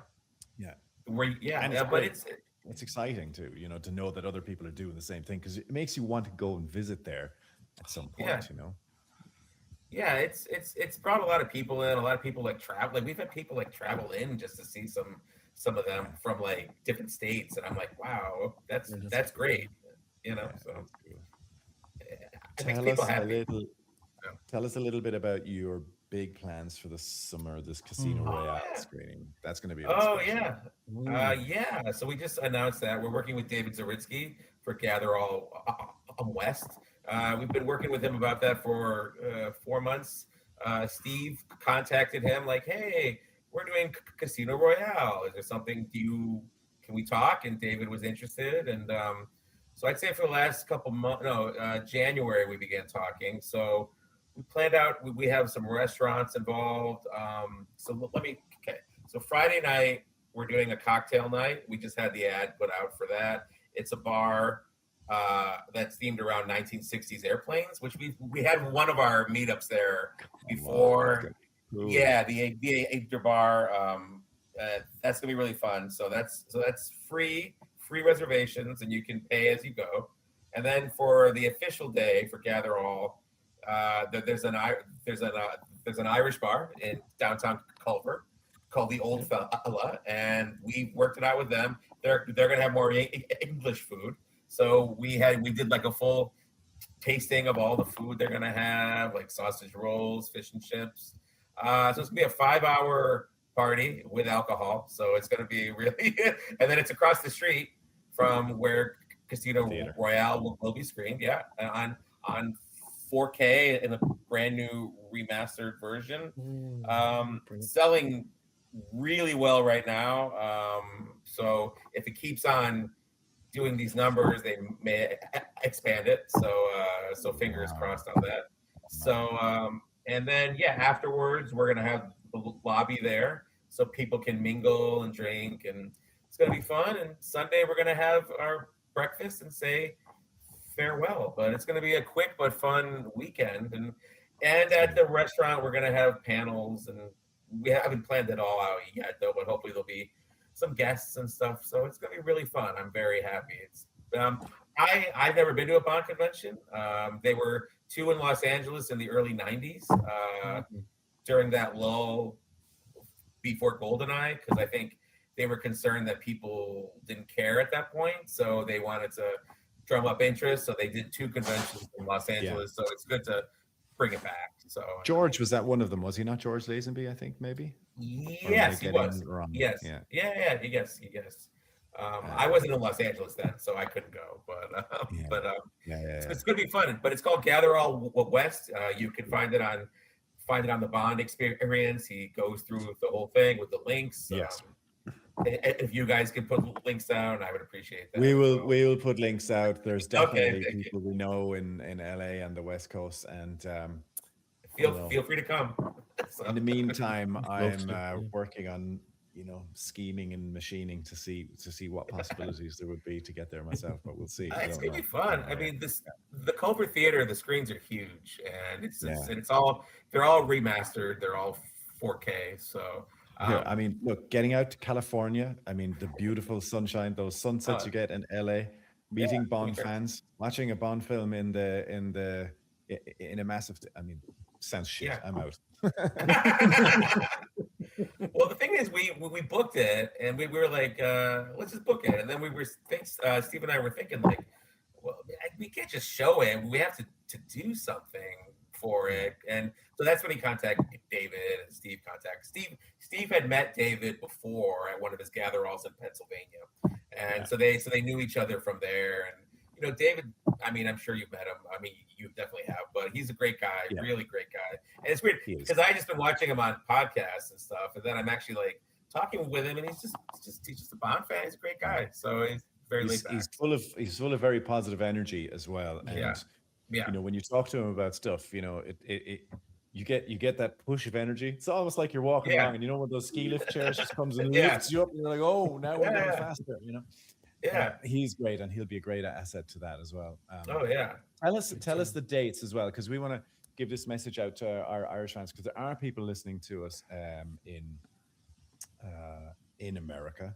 But it's exciting too, to know that other people are doing the same thing because it makes you want to go and visit there at some point, Yeah, it's brought a lot of people in. A lot of people like travel. Like we've had people like travel in just to see some of them from like different states, and I'm like, wow, that's great. So it makes people happy. Tell us a little bit about your big plans for the summer. This Casino Royale screening. That's going to be. So we just announced that we're working with David Zaritsky for Gather All West. We've been working with him about that for 4 months. Steve contacted him like, hey, we're doing Casino Royale. Is there something, can we talk? And David was interested. And so I'd say for the last couple months, January, we began talking. So we planned out, we have some restaurants involved. So Friday night, we're doing a cocktail night. We just had the ad put out for that. It's a bar that's themed around 1960s airplanes, which we had one of our meetups there before. Cool. Yeah, the Acre Bar. That's gonna be really fun. So that's free reservations, and you can pay as you go. And then for the official day for Gather All, there's an Irish bar in downtown Culver called the Old Fella, and we worked it out with them. They're gonna have more English food. So we did like a full tasting of all the food they're gonna have, like sausage rolls, fish and chips. So it's gonna be a 5-hour party with alcohol. So it's gonna be really, and then it's across the street from where Casino Royale will be screened. Yeah, on 4K in a brand new remastered version. Selling really well right now. So if it keeps on doing these numbers, they may expand it. So fingers crossed on that. So and then afterwards we're gonna have the lobby there so people can mingle and drink, and it's gonna be fun. And Sunday we're gonna have our breakfast and say farewell. But it's gonna be a quick but fun weekend. And And at the restaurant, we're gonna have panels, and we haven't planned it all out yet, though. But hopefully, there'll be some guests and stuff. So it's gonna be really fun. I'm very happy. It's I've never been to a Bond convention. They were 2 in Los Angeles in the early '90s, during that lull before GoldenEye, because I think they were concerned that people didn't care at that point, so they wanted to drum up interest. So they did 2 conventions in Los Angeles. So it's good to bring it back. So George was that one of them, was he not? George Lazenby, I think, maybe. Yes, he was. Yes, yeah. He guessed. I wasn't in Los Angeles then, so I couldn't go. But it's gonna be fun. But it's called Gather All West. You can find it on the Bond Experience. He goes through the whole thing with the links. Yes. If you guys can put links down, I would appreciate that. We will put links out. There's definitely people we know in LA and the West Coast, and feel free to come. In the meantime, I'm working on scheming and machining to see what possibilities there would be to get there myself, but we'll see. It's gonna be fun. I mean, the Culver Theater, the screens are huge, and they're all remastered. They're all 4K. So I mean, look, getting out to California, I mean, the beautiful sunshine, those sunsets you get in LA, meeting Bond fans, watching a Bond film in a massive. I mean, sounds shit. Yeah. I'm out. Well, the thing is, we booked it, and we were like, let's just book it. And then Steve and I were thinking, like, well, we can't just show it. We have to do something for it. And so that's when he contacted David, and Steve contacted Steve had met David before at one of his gather-alls in Pennsylvania. And so they knew each other from there. And David, I mean, I'm sure you've met him. I mean, you definitely have, but he's a great guy, really great guy. And it's weird because I just been watching him on podcasts and stuff, and then I'm actually like talking with him, and he's just a Bond fan. He's a great guy, so he's very laid back. He's full of very positive energy as well. And when you talk to him about stuff, you get that push of energy. It's almost like you're walking along, and when those ski lift chairs just comes and lifts you up, and you're like, oh, now we're going faster. He's great, and he'll be a great asset to that as well. Tell us the dates as well, because we want to give this message out to our Irish fans, because there are people listening to us in America,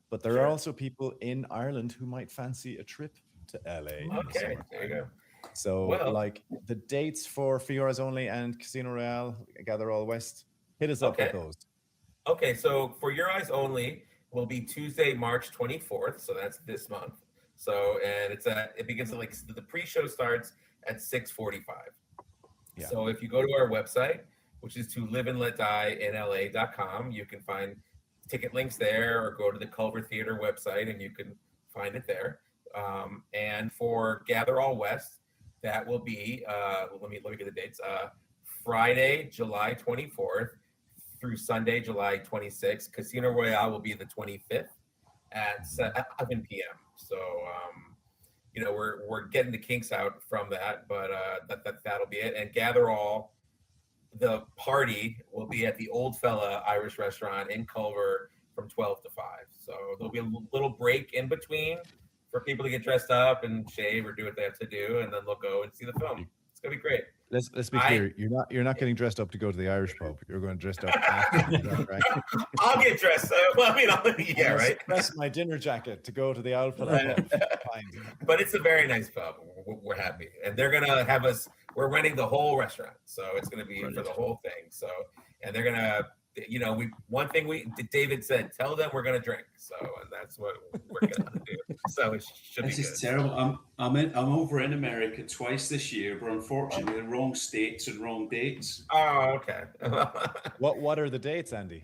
but there are also people in Ireland who might fancy a trip to LA. Okay, there you go. So, like the dates for Yours Only and Casino Royale, Gather All West, hit us up with those. Okay, so for Your Eyes Only will be Tuesday, March 24th. So that's this month. So, and it begins at the pre-show starts at 6:45. Yeah. So if you go to our website, which is to liveandletdieinla.com, you can find ticket links there, or go to the Culver Theater website and you can find it there. And for Gather All West, that will be, let me get the dates. Friday, July 24th through Sunday, July 26th. Casino Royale will be the 25th at 7 p.m. So, we're getting the kinks out from that, but that'll be it. And Gather All, the party will be at the Old Fella Irish Restaurant in Culver from 12 to 5. So there'll be a little break in between for people to get dressed up and shave or do what they have to do, and then they'll go and see the film. It's gonna be great. Let's be clear. You're not getting dressed up to go to the Irish pub. You're going dressed up after that, right? I'll get dressed up. Well, right. Dress my dinner jacket to go to the Old Fella pub. But it's a very nice pub. We're happy, and they're gonna have us. We're renting the whole restaurant, so it's gonna be for the whole thing. So, and they're gonna. David said, tell them we're gonna drink. So, and that's what we're gonna do. So it should be good. This is terrible. I'm over in America twice this year, but unfortunately the wrong states and wrong dates. Oh, okay. What are the dates, Andy?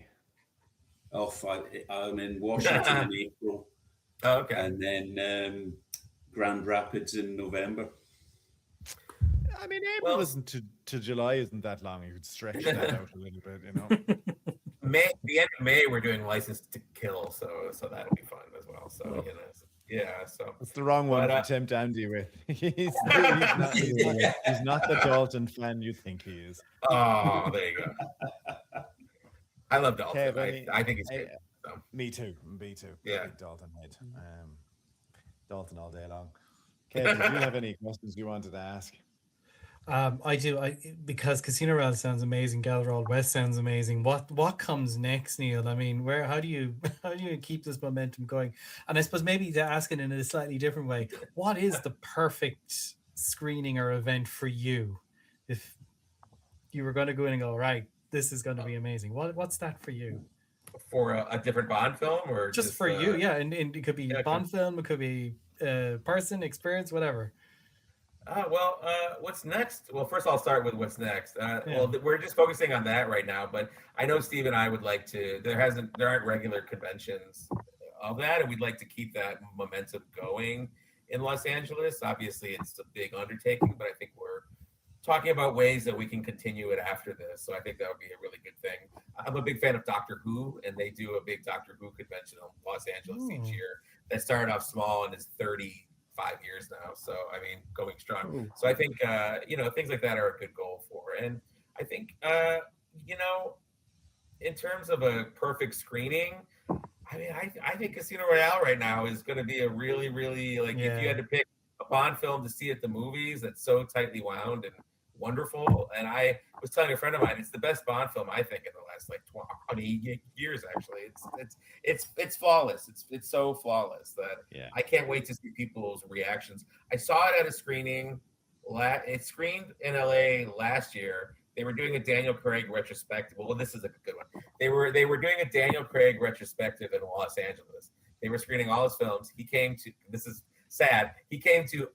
I'm in Washington in April. Oh, okay. And then Grand Rapids in November. I mean, April isn't to July isn't that long. You could stretch that out a little bit, The end of May, we're doing License to Kill, so that'll be fun as well. So so it's the wrong one to tempt Andy with. He's not the Dalton fan you think he is. Oh, there you go. I love Dalton. Kevin, I think he's great. So. Me too. Yeah, Dalton head. Dalton all day long. Kevin, do you have any questions you wanted to ask? I do. Because Casino Royale sounds amazing. Gilderoy West sounds amazing. What comes next, Neil? I mean, how do you keep this momentum going? And I suppose maybe to ask it in a slightly different way, what is the perfect screening or event for you? If you were going to go in and go, right, this is going to be amazing. What's that for you? For a different Bond film, or Just for you, yeah. And it could be Bond film, it could be person, experience, whatever. What's next? Well, first I'll start with what's next. Well, we're just focusing on that right now, but I know Steve and I would like to. There aren't regular conventions of that, and we'd like to keep that momentum going in Los Angeles. Obviously, it's a big undertaking, but I think we're talking about ways that we can continue it after this. So I think that would be a really good thing. I'm a big fan of Doctor Who, and they do a big Doctor Who convention in Los Angeles each year. That started off small and is 35 years now. So, I mean, going strong. Ooh. So I think, things like that are a good goal for. And I think, in terms of a perfect screening, I mean, I think Casino Royale right now is going to be a really, really, if you had to pick a Bond film to see at the movies that's so tightly wound and wonderful. And I was telling a friend of mine, it's the best Bond film, I think, in the last 20 years, actually. It's flawless. It's so flawless that I can't wait to see people's reactions. I saw it at a screening. It screened in LA last year. They were doing a Daniel Craig retrospective. Well, this is a good one. They were doing a Daniel Craig retrospective in Los Angeles. They were screening all his films. He came to, this is sad, he came to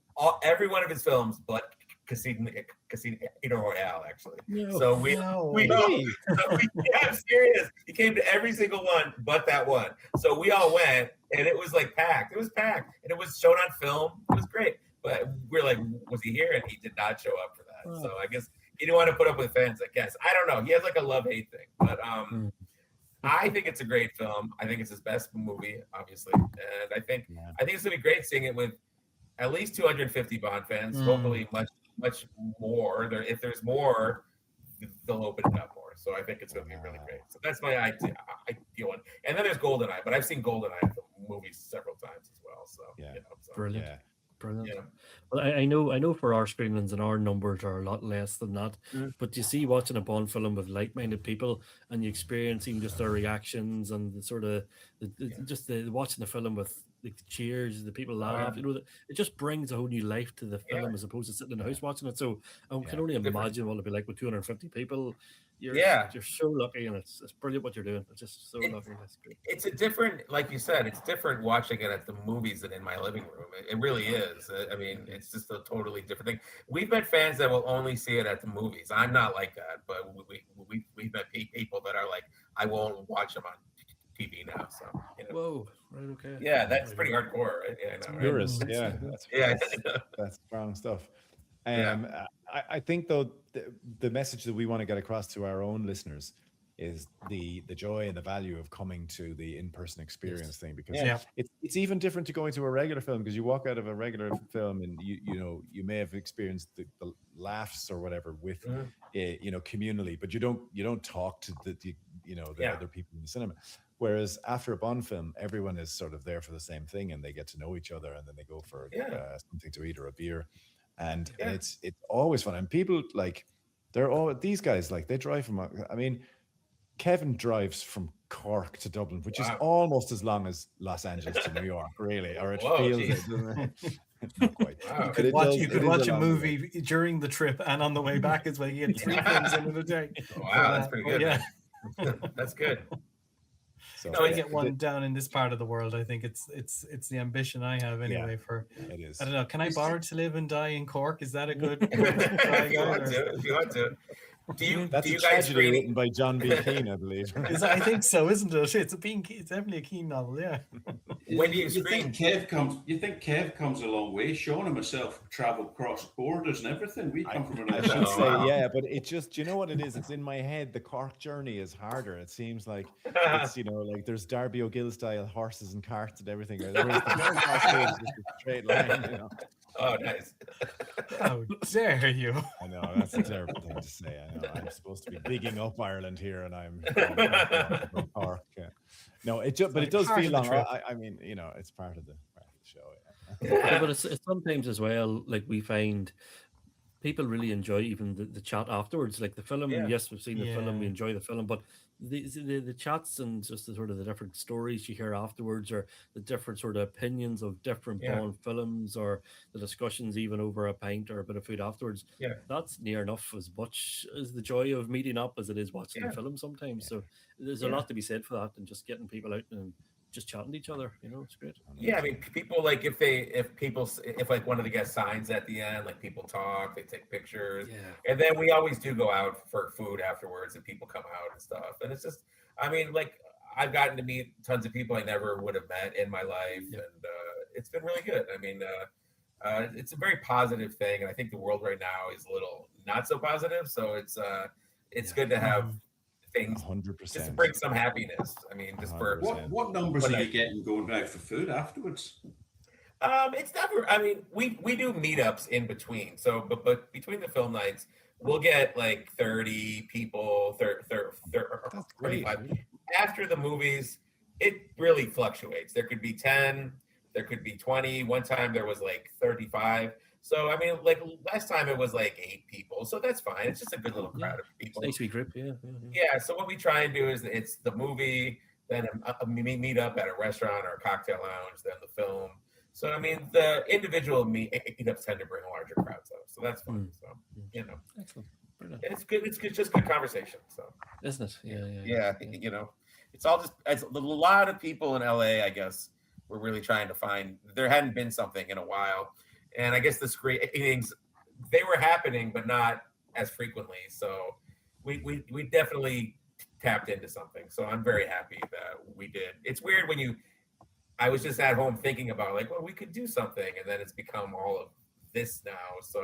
every one of his films but Casino Royale, actually. I'm serious. He came to every single one but that one. So we all went, and it was packed. It was packed, and it was shown on film. It was great. But we're like, was he here? And he did not show up for that. So I guess he didn't want to put up with fans, I guess. I don't know. He has a love-hate thing. But I think it's a great film. I think it's his best movie, obviously. And I think it's going to be great seeing it with at least 250 Bond fans. Hopefully much more. If there's more, they'll open it up more. So I think it's going to be really great. So that's my ideal one. And then there's GoldenEye, but I've seen GoldenEye the movies several times as well. So brilliant. Yeah. Brilliant. Yeah. Well, I know for our screenings and our numbers are a lot less than that. But you see, watching a Bond film with like-minded people and you experiencing just their reactions and the sort of watching the film with the cheers, the people laugh, it just brings a whole new life to the film as opposed to sitting in the house watching it. So I can only imagine what it'll be like with 250 people. You're so lucky, and it's brilliant what you're doing. It's just so lovely. It's a different, like you said, it's different watching it at the movies than in my living room. It really is. I mean, it's just a totally different thing. We've met fans that will only see it at the movies. I'm not like that, but we've met people that are like, I won't watch them on TV now. So whoa, right, okay, that's pretty hardcore, right? Purist, that's strong stuff. I think though the message that we want to get across to our own listeners is the joy and the value of coming to the in-person experience thing, because it's even different to going to a regular film, because you walk out of a regular film and you may have experienced the laughs or whatever with communally, but you don't talk to the other people in the cinema. Whereas after a Bond film, everyone is sort of there for the same thing, and they get to know each other, and then they go for something to eat or a beer. And it's always fun. And people these guys, they drive from, I mean, Kevin drives from Cork to Dublin, which is almost as long as Los Angeles to New York, really, or it feels it, doesn't it? Not quite. Wow. You could watch a movie during the trip and on the way back as well. You get 3 films in a day. Wow, that's pretty good. That's good. So I get one down in this part of the world. I think it's the ambition I have anyway. It is. I don't know. Can I borrow to live and die in Cork? Is that a good? If you want to. That's a tragedy written by John B. Keane, I believe. I think so, isn't it? It's definitely a Keane novel, yeah. When you think Kev comes a long way. Sean and myself travel across borders and everything. We come from another. I should say, but it just, you know what it is? It's in my head. The Cork journey is harder. It seems like it's there's Darby O'Gill style horses and carts and everything. Whereas the just a straight line, Oh, nice. How dare you? I know, that's a terrible thing to say. I know. I'm supposed to be bigging up Ireland here, and I'm from Cork. No, it does feel long. I mean, it's part of the show. But it's sometimes as well, we find people really enjoy even the chat afterwards. Like the film, yes, we've seen the film, we Yeah. enjoy the film, but the chats and just the sort of the different stories you hear afterwards, or the different sort of opinions of different Bond films, or the discussions even over a pint or a bit of food afterwards. Yeah. That's near enough as much as the joy of meeting up as it is watching the film sometimes. So there's a lot to be said for that, and just getting people out and just chatting to each other, you know, it's great. Yeah, I mean, people like if like one of the guests signs at the end, like people talk, they take pictures, and then we always do go out for food afterwards, and people come out and stuff. And it's just, I mean, like I've gotten to meet tons of people I never would have met in my life, and it's been really good. I mean, it's a very positive thing, and I think the world right now is a little not so positive. So it's good to have things 100%. just to bring some happiness. I mean, just for what numbers are you getting going out for food afterwards? It's never. I mean, we do meetups in between. So, but between the film nights, we'll get like 30 people, 35. After the movies, it really fluctuates. There could be 10, there could be 20. One time there was like 35. So, I mean, like last time it was like 8 people. So that's fine. It's just a good little crowd of people. Nice wee group, Yeah. So what we try and do is it's the movie, then a meet up at a restaurant or a cocktail lounge, then the film. So, I mean, the individual meetups tend to bring larger crowds up. So that's fun. So, you know. Excellent. Brilliant. It's good. It's good, just good conversation. So, isn't it? Yeah. You know, it's all just, it's a lot of people in LA, I guess, were really trying to find, there hadn't been something in a while. And I guess the screenings, they were happening, but not as frequently. So we definitely tapped into something. So I'm very happy that we did. It's weird when I was just at home thinking about like, well, we could do something. And then it's become all of this now. So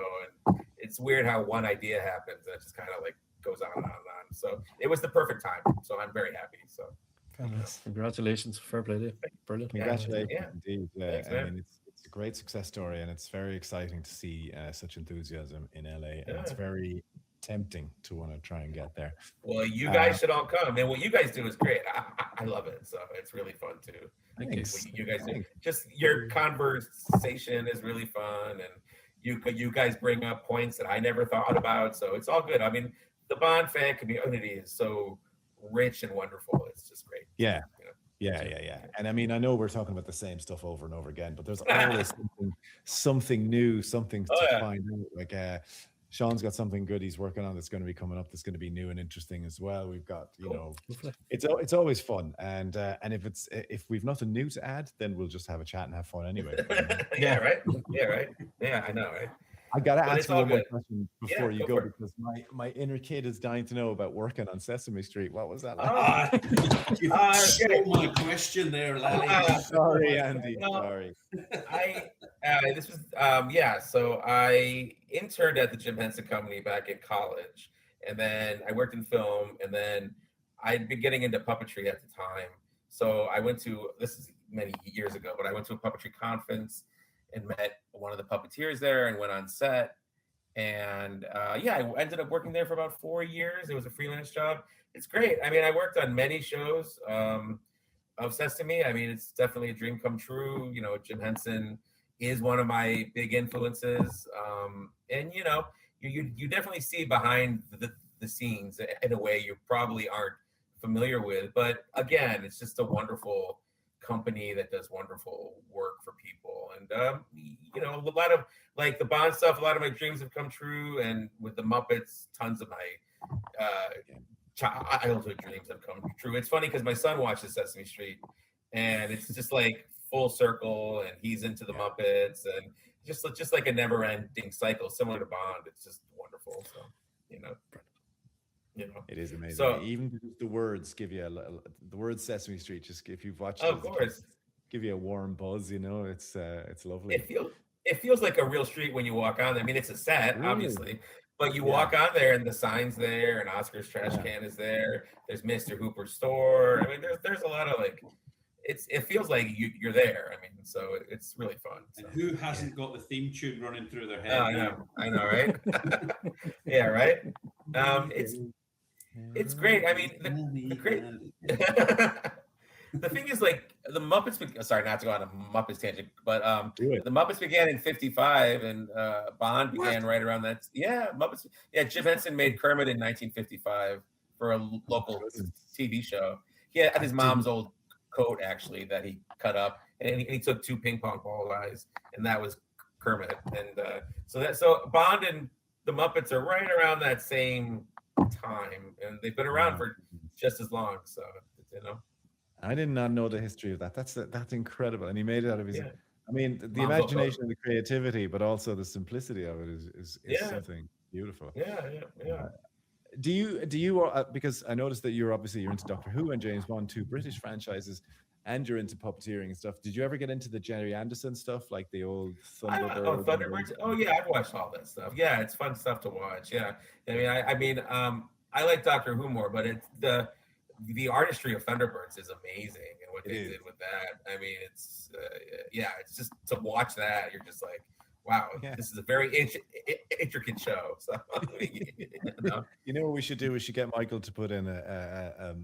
it's weird how one idea happens and it just kind of like goes on and on and on. So it was the perfect time. So I'm very happy. So. Congratulations. Fair play to you. Brilliant. Congratulations indeed. Thanks, I mean, it's a great success story, and it's very exciting to see such enthusiasm in LA, and it's very tempting to want to try and get there. Well, you guys should all come, and what you guys do is great. I love it, so it's really fun too. Thanks. You guys do. Just your conversation is really fun, and you guys bring up points that I never thought about, so it's all good. I mean, the Bond fan community is so rich and wonderful. It's just great. Yeah. And I mean, I know we're talking about the same stuff over and over again, but there's always something new, something to find out. Like Sean's got something good he's working on that's going to be coming up, that's going to be new and interesting as well. We've got, you know, it's always fun. And if we've nothing new to add, then we'll just have a chat and have fun anyway. Right. Yeah, I know, right? I gotta ask you one more question before you go, because my inner kid is dying to know about working on Sesame Street. What was that like? You stole my question there, laddie. Sorry, Andy. Sorry. This was so I interned at the Jim Henson Company back in college, and then I worked in film, and then I'd been getting into puppetry at the time. So I went to, this is many years ago, but I went to a puppetry conference and met one of the puppeteers there and went on set. And I ended up working there for about 4 years. It was a freelance job. It's great. I mean, I worked on many shows of Sesame. I mean, it's definitely a dream come true. You know, Jim Henson is one of my big influences. And, you know, you definitely see behind the scenes in a way you probably aren't familiar with. But again, it's just a wonderful company that does wonderful work for people. And you know, a lot of like the Bond stuff, a lot of my dreams have come true, and with the Muppets, tons of my childhood dreams have come true. It's funny because my son watches Sesame Street, and it's just like full circle, and he's into the Muppets, and just like a never-ending cycle, similar to Bond. It's just wonderful. So, you know, it is amazing. So, even the words give you the word Sesame Street. Just if you've watched, of course, give you a warm buzz. You know, it's lovely. It feels like a real street when you walk on there. I mean, it's a set, obviously, but you walk on there, and the sign's there, and Oscar's trash can is there. There's Mr. Hooper's store. I mean, there's a lot of like. It feels like you're there. I mean, so it's really fun. So. And who hasn't got the theme tune running through their head? Oh, I know, right? Yeah, right. It's great. I mean, the great the thing is, like, the Muppets. Sorry, not to go on a Muppets tangent, but Do it. the Muppets began in '55, and Bond began right around that. Yeah, Muppets. Yeah, Jim Henson made Kermit in 1955 for a local TV show. He had his mom's old coat actually that he cut up, and he took 2 ping pong ball eyes, and that was Kermit. And so Bond and the Muppets are right around that same time, and they've been around for just as long. So I did not know the history of that. That's incredible, and he made it out of his. Yeah. I mean, the imagination and the creativity, but also the simplicity of it is something beautiful. Yeah. Do you because I noticed that you're into Doctor Who and James Bond, 2 British franchises, and you're into puppeteering and stuff. Did you ever get into the Jerry Anderson stuff, like the old Thunderbird? Thunderbirds. Oh yeah, I've watched all that stuff. Yeah, it's fun stuff to watch. Yeah, I mean, I like Doctor Who more, but it's the artistry of Thunderbirds is amazing, and what they did with that. I mean, it's it's just to watch that, you're just like, wow, this is a very intricate show. So, you know what we should do? We should get Michael to put in a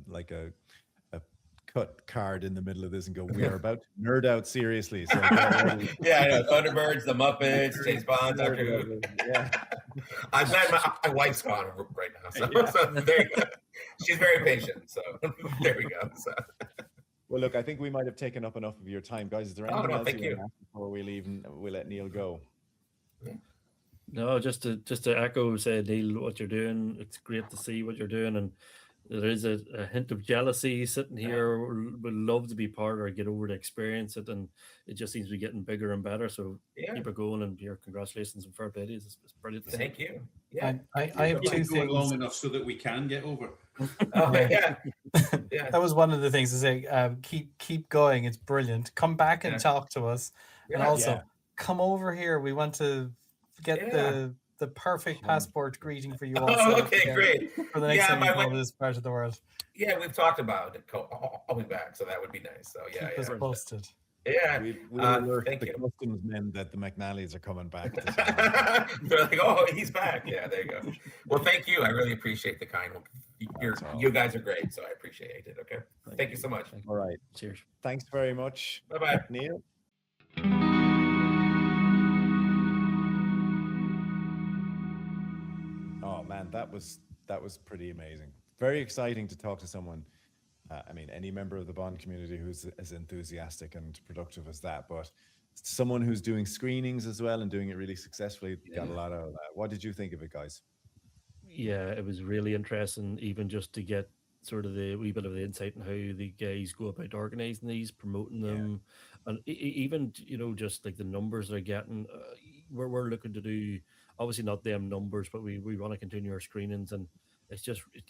cut card in the middle of this and go, we are about to nerd out seriously. So I know Thunderbirds, the Muppets, James Bond, Doctor Who. Yeah, I'm glad my wife's gone right now, so there you go. She's very patient, so there we go. So. Well, look, I think we might have taken up enough of your time, guys. Is there anything else thank you. Before we leave and we'll let Neil go? No, just to echo, say, Neil, what you're doing. It's great to see what you're doing, and there is a hint of jealousy sitting here. Would love to be part or get over to experience it, and it just seems to be getting bigger and better. So keep it going, and your congratulations and fair play. It's brilliant. Thank you. Yeah, I have 2 things long enough so that we can get over. Yeah. That was one of the things to say. Keep going. It's brilliant. Come back and talk to us, and also come over here. We want to get the perfect passport greeting for you all. Okay, great. For the next time you go to this part of the world. Yeah, we've talked about it. I'll be back, so that would be nice. So keep us posted. Yeah, we alert thank the you. customs men that the McNalleys are coming back. They're like, oh, he's back. Yeah, there you go. Well, thank you. I really appreciate the kind. You guys are great, so I appreciate it. Okay, thank you so much. All right, Cheers. Thanks very much. Bye-bye, Neil. Oh man, that was pretty amazing. Very exciting to talk to someone. I mean, any member of the Bond community who's as enthusiastic and productive as that, but someone who's doing screenings as well and doing it really successfully. Got a lot out of that. What did you think of it, guys? Yeah, it was really interesting, even just to get sort of the wee bit of the insight on how the guys go about organizing these, promoting them, and even just like the numbers they're getting. We're looking to do, obviously not them numbers, but we want to continue our screenings, and it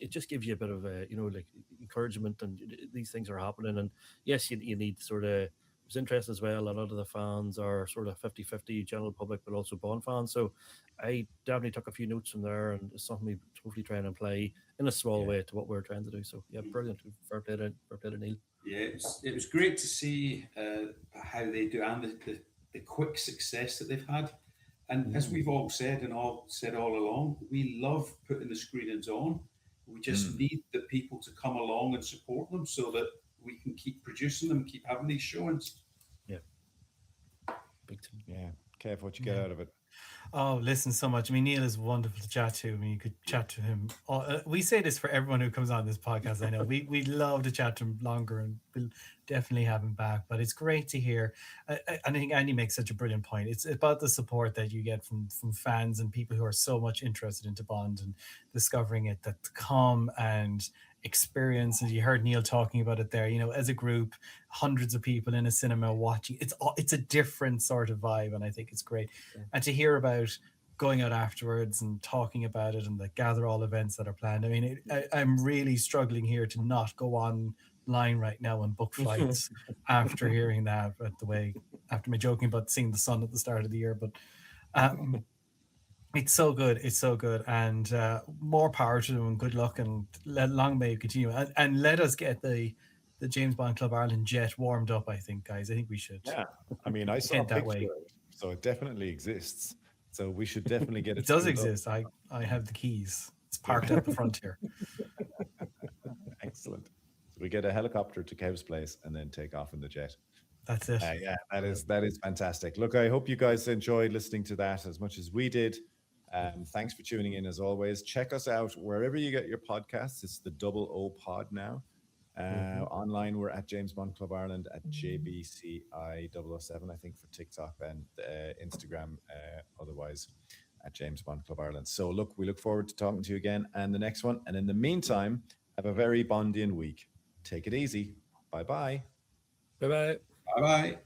just gives you a bit of like encouragement, and these things are happening. And yes, you need sort of, it's interesting as well. A lot of the fans are sort of 50-50 general public, but also Bond fans. So I definitely took a few notes from there, and it's something we totally try and apply in a small way to what we're trying to do. So yeah, brilliant. Fair play to Neil. Yeah, it was great to see how they do, and the quick success that they've had. And as we've all said all along, we love putting the screenings on. We just need the people to come along and support them so that we can keep producing them, keep having these showings. Yeah. Big time. Yeah. Kev, what you get out of it? Oh, listen so much. I mean, Neil is wonderful to chat to. I mean, you could chat to him. We say this for everyone who comes on this podcast. I know we'd love to chat to him longer, and we'll definitely have him back. But it's great to hear. I think Andy makes such a brilliant point. It's about the support that you get from fans and people who are so much interested into Bond and discovering it, that come and experience. And you heard Neil talking about it there, as a group, hundreds of people in a cinema watching, it's a different sort of vibe, and I think it's great. And to hear about going out afterwards and talking about it, and the gather all events that are planned. I mean, I'm really struggling here to not go online right now and book flights after hearing that, after my joking about seeing the sun at the start of the year. But it's so good. It's so good. And more power to them, and good luck, and long may it continue. And let us get the James Bond Club Ireland jet warmed up, I think, guys. I think we should. Yeah. I mean, I saw a picture, so it definitely exists. So we should definitely get it. It does exist. I have the keys. It's parked at the front here. Excellent. We get a helicopter to Kev's place and then take off in the jet. That's it. Yeah, that is fantastic. Look, I hope you guys enjoyed listening to that as much as we did. Thanks for tuning in as always. Check us out wherever you get your podcasts. It's the Double O Pod now. Online, we're at James Bond Club Ireland, at JBCI 007, I think, for TikTok, and Instagram, otherwise at James Bond Club Ireland. So look, we look forward to talking to you again and the next one. And in the meantime, have a very Bondian week. Take it easy. Bye-bye. Bye-bye. Bye-bye.